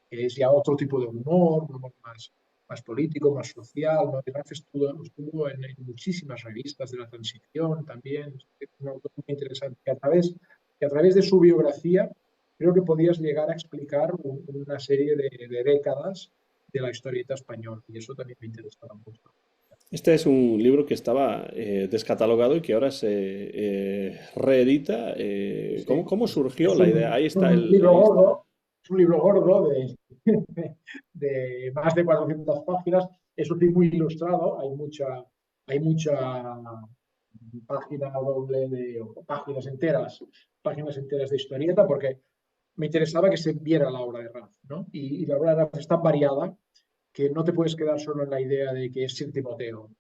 Que es ya otro tipo de humor, un humor más político, más social, ¿no? Raf estuvo en muchísimas revistas de la transición también, es un autor muy interesante, que a través de su biografía creo que podías llegar a explicar una serie de décadas de la historieta española, y eso también me interesaba mucho. Este es un libro que estaba descatalogado y que ahora se reedita. Sí, ¿Cómo surgió es la idea? Ahí está un libro ahí está. gordo, es un libro gordo de más de 400 páginas, eso sí, muy ilustrado, hay mucha página doble o páginas enteras de historieta, porque me interesaba que se viera la obra de Raf, ¿no? Y la obra de Raf es tan variada que no te puedes quedar solo en la idea de que es Sir Timoteo,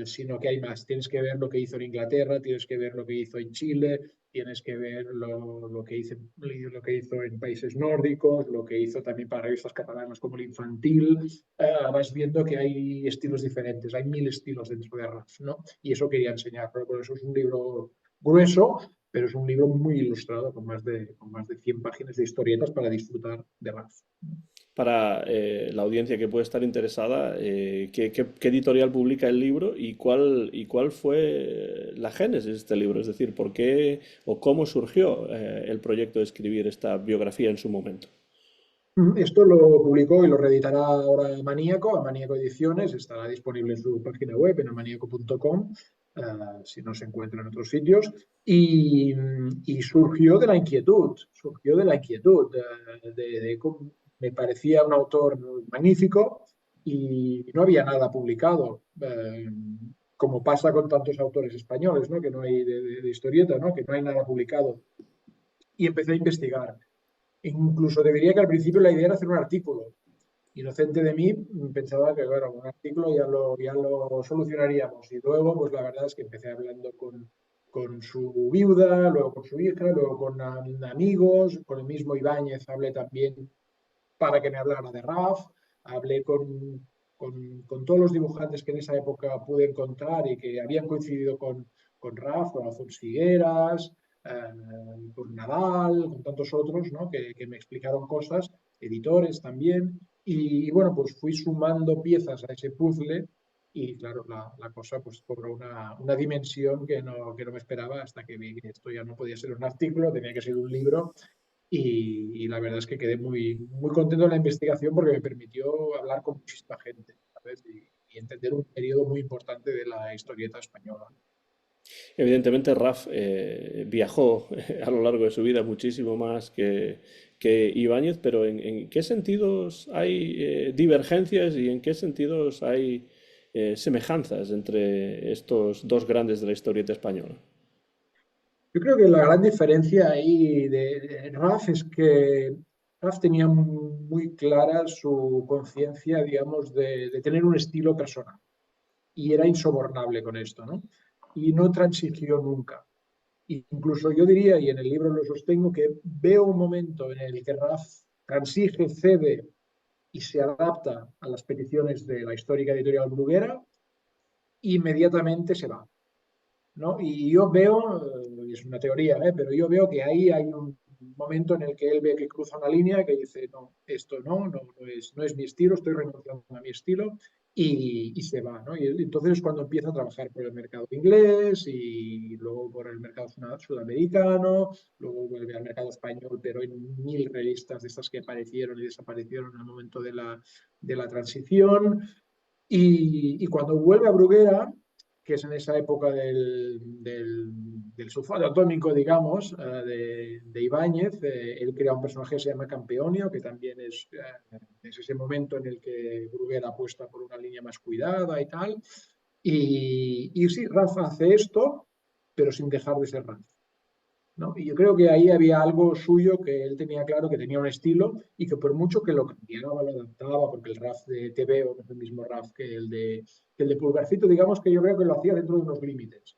sino que hay más. Tienes que ver lo que hizo en Inglaterra, tienes que ver lo que hizo en Chile, tienes que ver lo que hizo en países nórdicos, lo que hizo también para revistas catalanas como el Infantil. Vas viendo que hay estilos diferentes, hay 1000 estilos dentro de Raf, ¿no? Y eso quería enseñarlo. Por eso es un libro grueso, pero es un libro muy ilustrado con más de 100 páginas de historietas para disfrutar de Raf. Para la audiencia que puede estar interesada, ¿qué editorial publica el libro y cuál fue la génesis de este libro? Es decir, ¿por qué o cómo surgió el proyecto de escribir esta biografía en su momento? Esto lo publicó y lo reeditará ahora Maníaco, a Maníaco Ediciones, estará disponible en su página web, en amaníaco.com. si no se encuentra en otros sitios, y surgió de la inquietud, me parecía un autor magnífico y no había nada publicado, como pasa con tantos autores españoles, ¿no? Que no hay de historieta, ¿no? Que no hay nada publicado. Y empecé a investigar. Incluso debería que al principio la idea era hacer un artículo. Inocente de mí, pensaba que bueno, un artículo ya lo solucionaríamos. Y luego, pues la verdad es que empecé hablando con su viuda, luego con su hija, luego con amigos, con el mismo Ibáñez hablé también para que me hablara de RAF, hablé con todos los dibujantes que en esa época pude encontrar y que habían coincidido con RAF, con Alfonso Figueras, con Nadal, con tantos otros, ¿no? Que me explicaron cosas, editores también, y bueno, pues fui sumando piezas a ese puzzle y claro, la cosa pues cobró una dimensión que no me esperaba hasta que vi que esto ya no podía ser un artículo, tenía que ser un libro y la verdad es que quedé muy contento de la investigación porque me permitió hablar con muchísima gente, ¿sabes? Y entender un periodo muy importante de la historieta española. Evidentemente, Raf viajó a lo largo de su vida muchísimo más que Ibáñez, pero ¿en qué sentidos hay divergencias y en qué sentidos hay semejanzas entre estos dos grandes de la historieta española? Yo creo que la gran diferencia ahí de Raf es que Raf tenía muy clara su conciencia, digamos, de tener un estilo personal y era insobornable con esto, ¿no? Y no transigió nunca. Incluso yo diría, y en el libro lo sostengo, que veo un momento en el que Raf transige, cede y se adapta a las peticiones de la histórica editorial Bruguera, inmediatamente se va, ¿no? Y yo veo, es una teoría, pero yo veo que ahí hay un momento en el que él ve que cruza una línea que dice, no, esto no es mi estilo, estoy renunciando a mi estilo y se va, ¿no? Y entonces es cuando empieza a trabajar por el mercado inglés y luego por el mercado sudamericano, luego vuelve al mercado español, pero en 1000 revistas de estas que aparecieron y desaparecieron en el momento de la transición. Y cuando vuelve a Bruguera, que es en esa época del sulfato atómico, digamos, de Ibáñez, él crea un personaje que se llama Campeonio, que también es ese momento en el que Bruguera apuesta por una línea más cuidada y tal. Y sí, Rafa hace esto, pero sin dejar de ser Rafa, ¿no? Y yo creo que ahí había algo suyo que él tenía claro que tenía un estilo y que por mucho que lo cambiaba, lo adaptaba, porque el RAF de TVO no es el mismo RAF que el de Pulgarcito, digamos que yo creo que lo hacía dentro de unos límites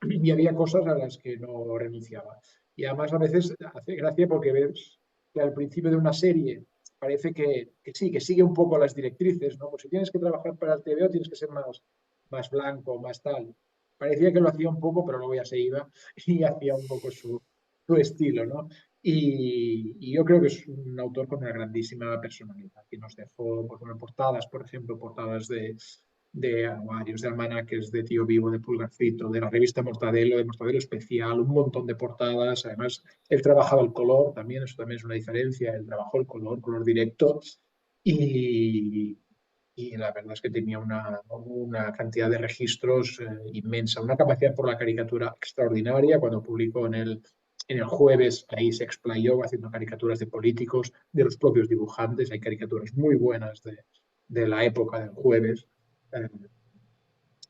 y había cosas a las que no renunciaba. Y además a veces hace gracia porque ves que al principio de una serie parece que sí, que sigue un poco las directrices, ¿no? Pues si tienes que trabajar para el TVO tienes que ser más blanco, más tal. Parecía que lo hacía un poco, pero luego ya se iba y hacía un poco su estilo, ¿no? Y yo creo que es un autor con una grandísima personalidad, que nos dejó pues, bueno, portadas, por ejemplo, portadas de anuarios, de almanaques, de Tío Vivo, de Pulgarcito, de la revista Mortadelo, de Mortadelo Especial, un montón de portadas. Además, él trabajaba el color también, eso también es una diferencia. Él trabajó el color directo y, y la verdad es que tenía una cantidad de registros inmensa, una capacidad por la caricatura extraordinaria. Cuando publicó en el Jueves, ahí se explayó haciendo caricaturas de políticos, de los propios dibujantes. Hay caricaturas muy buenas de la época del Jueves, eh,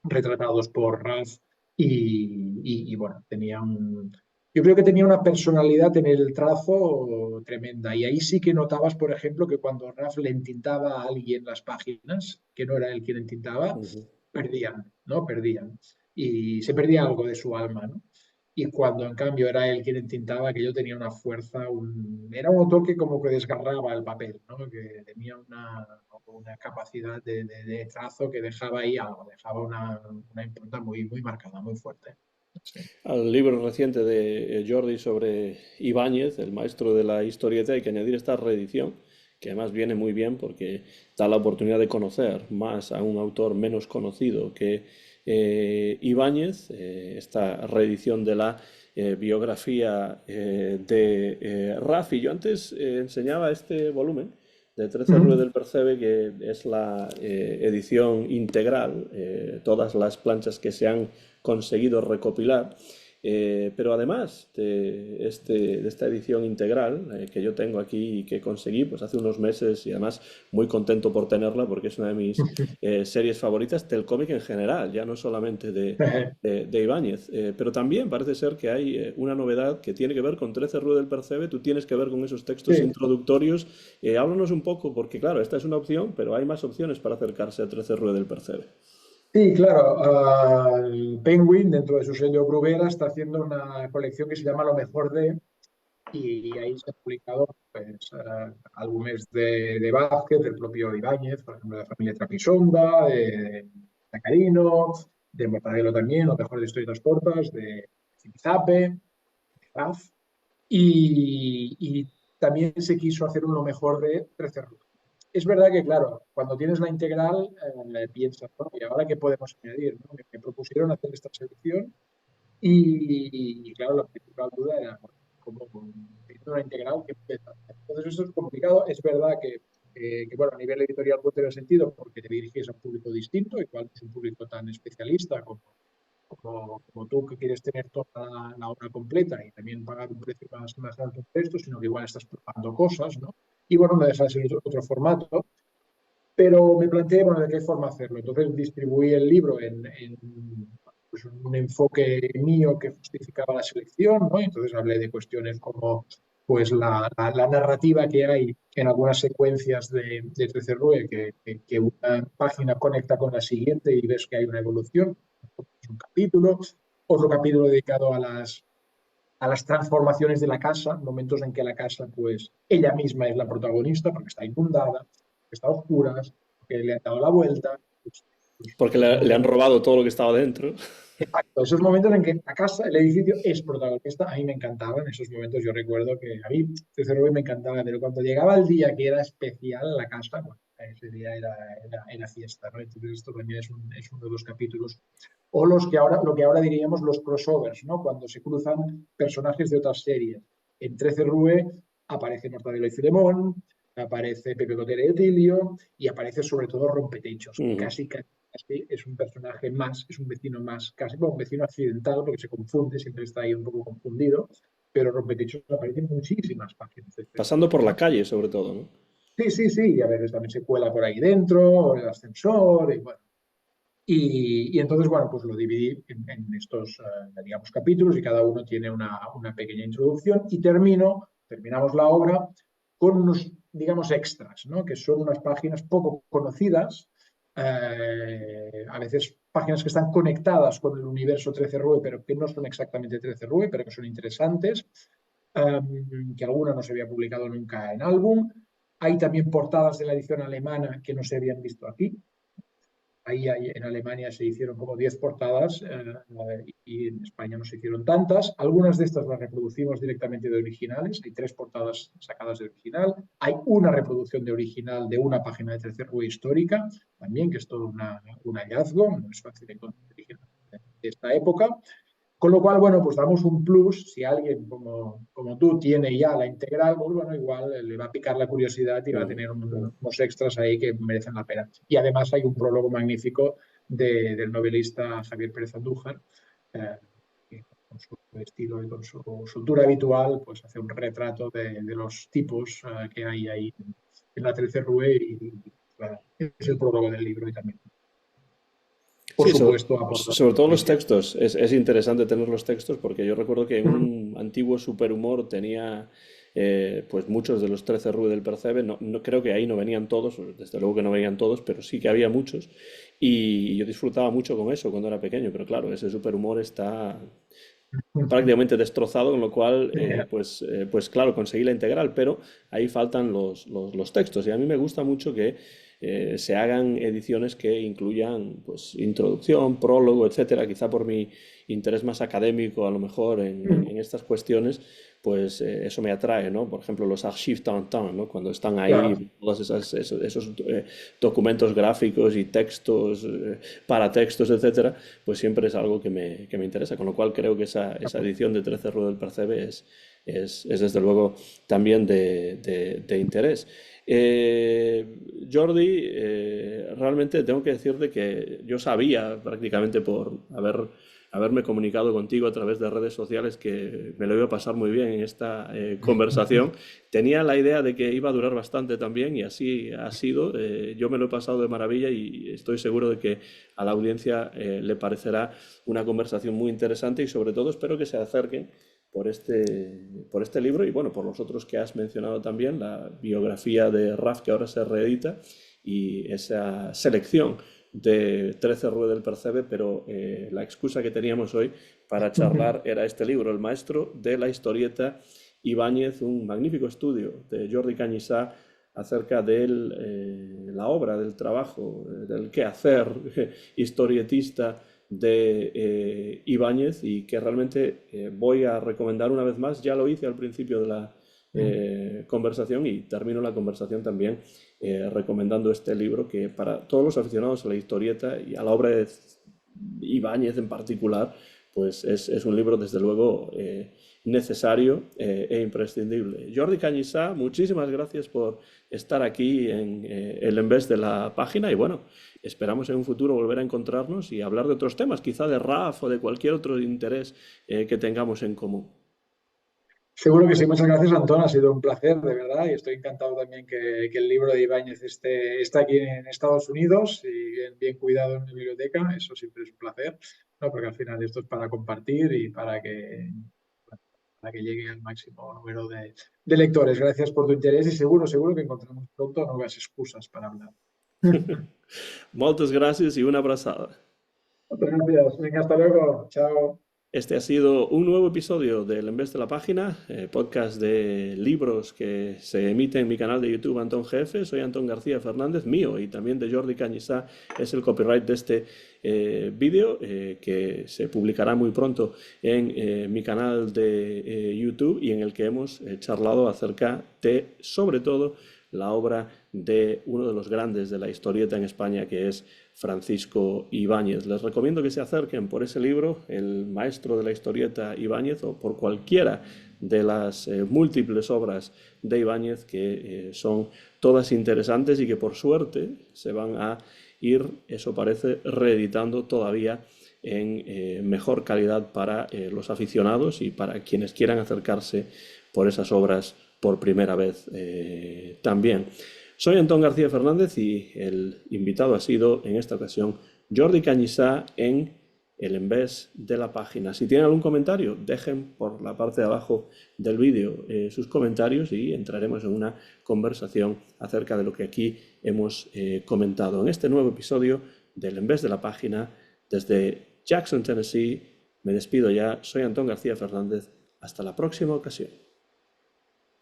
retratados por Ralph y bueno, yo creo que tenía una personalidad en el trazo tremenda y ahí sí que notabas, por ejemplo, que cuando Ralph le entintaba a alguien las páginas, que no era él quien entintaba, Ujú. perdían, ¿no? Perdían. Y se perdía algo de su alma, ¿no? Y cuando en cambio era él quien entintaba, que yo tenía una fuerza, era un autor que como que desgarraba el papel, ¿no? Que tenía una capacidad de trazo que dejaba ahí algo, dejaba una impronta muy marcada, muy fuerte. Sí. Al libro reciente de Jordi sobre Ibáñez, el maestro de la historieta, hay que añadir esta reedición, que además viene muy bien porque da la oportunidad de conocer más a un autor menos conocido que Ibáñez, esta reedición de la biografía de Rafi. Yo antes enseñaba este volumen de 13 Rue Ujú. del Percebe, que es la edición integral, todas las planchas que se han conseguido recopilar. Pero además de esta edición integral que yo tengo aquí y que conseguí pues hace unos meses, y además muy contento por tenerla porque es una de mis series favoritas del cómic en general, ya no solamente de Ibáñez. Pero también parece ser que hay una novedad que tiene que ver con 13 Rue del Percebe. Tú tienes que ver con esos textos Sí. introductorios. Háblanos un poco, porque claro, esta es una opción, pero hay más opciones para acercarse a 13 Rue del Percebe. Sí, claro. El Penguin, dentro de su sello Bruguera, está haciendo una colección que se llama Lo mejor de, y ahí se han publicado pues, álbumes de Vázquez, del propio Ibáñez, por ejemplo, de la familia Trapisonda, de Sacarino, de Mortadelo también, Lo mejor de Historietas Cortas, de Zipizape, de Raf. Y también se quiso hacer un Lo mejor de 13 Rue. Es verdad que, claro, cuando tienes la integral, piensas, ¿no? ¿Y ahora qué podemos añadir? ¿No? Me propusieron hacer esta selección y, claro, la principal duda era, bueno, ¿cómo teniendo una integral que empieza? Entonces, esto es complicado. Es verdad que, bueno, a nivel editorial puede tener sentido porque te diriges a un público distinto, igual no es un público tan especialista como tú que quieres tener toda la obra completa y también pagar un precio más alto por esto, sino que igual estás probando cosas, ¿no? Y bueno, no deja de ser otro formato, pero me planteé, bueno, de qué forma hacerlo. Entonces distribuí el libro en pues, un enfoque mío que justificaba la selección, ¿no? Entonces hablé de cuestiones como pues la narrativa que hay en algunas secuencias de 13 Rue, que una página conecta con la siguiente y ves que hay una evolución. Es un capítulo, otro capítulo dedicado a las transformaciones de la casa, momentos en que la casa, pues ella misma es la protagonista porque está inundada, porque está a oscuras, porque le han dado la vuelta. Porque Esos le han momentos, robado todo lo que estaba dentro. exacto, esos momentos en que la casa, el edificio es protagonista, a mí me encantaban esos momentos. Yo recuerdo que a mí desde luego me encantaba, pero cuando llegaba el día que era especial la casa, bueno, ese día era fiesta, ¿no? Entonces esto también es uno de los capítulos o lo que ahora diríamos los crossovers, ¿no? Cuando se cruzan personajes de otras series. En 13 Rue aparece Mortadelo y Filemón, aparece Pepe Cotera y Otilio, y aparece sobre todo Rompetechos, que Ujú. casi es un personaje más, es un vecino más, casi bueno, un vecino accidental, porque se confunde, siempre está ahí un poco confundido, pero Rompetechos aparece en muchísimas páginas de 13 Pasando por Rue, la ¿no? calle, sobre todo, ¿no? Sí, sí, sí, y a veces también se cuela por ahí dentro, el ascensor, y bueno, y entonces, bueno, pues lo dividí en estos, digamos, capítulos y cada uno tiene una pequeña introducción y terminamos la obra con unos, digamos, extras, ¿no? Que son unas páginas poco conocidas, a veces páginas que están conectadas con el universo 13 Rue, pero que no son exactamente 13 Rue, pero que son interesantes, que alguna no se había publicado nunca en álbum. Hay también portadas de la edición alemana que no se habían visto aquí. En Alemania se hicieron como 10 portadas y en España no se hicieron tantas. Algunas de estas las reproducimos directamente de originales. Hay 3 portadas sacadas de original. Hay una reproducción de original de una página de 13 Rue histórica, también, que es todo un hallazgo. No es fácil encontrar original de esta época. Con lo cual, bueno, pues damos un plus. Si alguien como tú tiene ya la integral, pues bueno, igual le va a picar la curiosidad y va a Ujú. tener unos extras ahí que merecen la pena. Y además hay un prólogo magnífico del novelista Javier Pérez Andújar, eh, que con su estilo y con su soltura habitual, pues hace un retrato de los tipos que hay ahí en la 13 Rue y claro, es el prólogo del libro y también, por Sí, supuesto, aporta sobre todo los experiencia. textos. Es interesante tener los textos porque yo recuerdo que en un antiguo superhumor tenía pues muchos de los 13 Rue del Percebe. No, creo que ahí no venían todos, desde luego que no venían todos, pero sí que había muchos. Y yo disfrutaba mucho con eso cuando era pequeño, pero claro, ese superhumor está prácticamente destrozado, con lo cual, pues claro, conseguí la integral, pero ahí faltan los textos. Y a mí me gusta mucho que se hagan ediciones que incluyan pues introducción, prólogo, etcétera. Quizá por mi interés más académico, a lo mejor en estas cuestiones, pues eso me atrae, ¿no? Por ejemplo, los archives Tintin, ¿no? Cuando están Claro. ahí todos esos documentos gráficos y textos, paratextos, etcétera, pues siempre es algo que me interesa, con lo cual creo que esa edición de 13 Rue del Percebe es desde luego también de interés. Eh, Jordi, realmente tengo que decirte que yo sabía prácticamente por haberme comunicado contigo a través de redes sociales que me lo iba a pasar muy bien en esta conversación. Tenía la idea de que iba a durar bastante también y así ha sido. Yo me lo he pasado de maravilla y estoy seguro de que a la audiencia le parecerá una conversación muy interesante y sobre todo espero que se acerquen por este libro y bueno, por los otros que has mencionado también, la biografía de Raf que ahora se reedita y esa selección de 13 Rue del Percebe, pero la excusa que teníamos hoy para charlar era este libro, El maestro de la historieta Ibáñez, un magnífico estudio de Jordi Cañizá acerca de la obra, del trabajo, del quehacer historietista de Ibáñez y que realmente voy a recomendar una vez más, ya lo hice al principio de la conversación y termino la conversación también recomendando este libro que para todos los aficionados a la historieta y a la obra de Ibáñez en particular, pues es un libro desde luego necesario e imprescindible. Jordi Cañizá, muchísimas gracias por estar aquí en el Envés de la página y bueno, esperamos en un futuro volver a encontrarnos y hablar de otros temas, quizá de RAF o de cualquier otro interés que tengamos en común. Seguro que sí, muchas gracias, Antón. Ha sido un placer, de verdad, y estoy encantado también que el libro de Ibáñez está aquí en Estados Unidos y bien cuidado en la biblioteca. Eso siempre es un placer, ¿no? Porque al final esto es para compartir y para que llegue al máximo número de lectores. Gracias por tu interés y seguro que encontramos pronto nuevas excusas para hablar. Moltes gràcies y una abrazada. Muchas gracias. Venga, hasta luego. Chao. Este ha sido un nuevo episodio del En vez de la página, podcast de libros que se emite en mi canal de YouTube Antón GF. Soy Antón García Fernández, mío y también de Jordi Cañizá es el copyright de este vídeo que se publicará muy pronto en mi canal de YouTube y en el que hemos charlado acerca de, sobre todo, la obra de uno de los grandes de la historieta en España, que es Francisco Ibáñez. Les recomiendo que se acerquen por ese libro, El maestro de la historieta Ibáñez, o por cualquiera de las múltiples obras de Ibáñez, que son todas interesantes y que por suerte se van a ir, eso parece, reeditando todavía en mejor calidad para los aficionados y para quienes quieran acercarse por esas obras por primera vez también. Soy Antón García Fernández y el invitado ha sido en esta ocasión Jordi Cañizá en el Envés de la página. Si tienen algún comentario, dejen por la parte de abajo del vídeo sus comentarios y entraremos en una conversación acerca de lo que aquí hemos comentado en este nuevo episodio del Envés de la página desde Jackson, Tennessee. Me despido ya, soy Antón García Fernández. Hasta la próxima ocasión.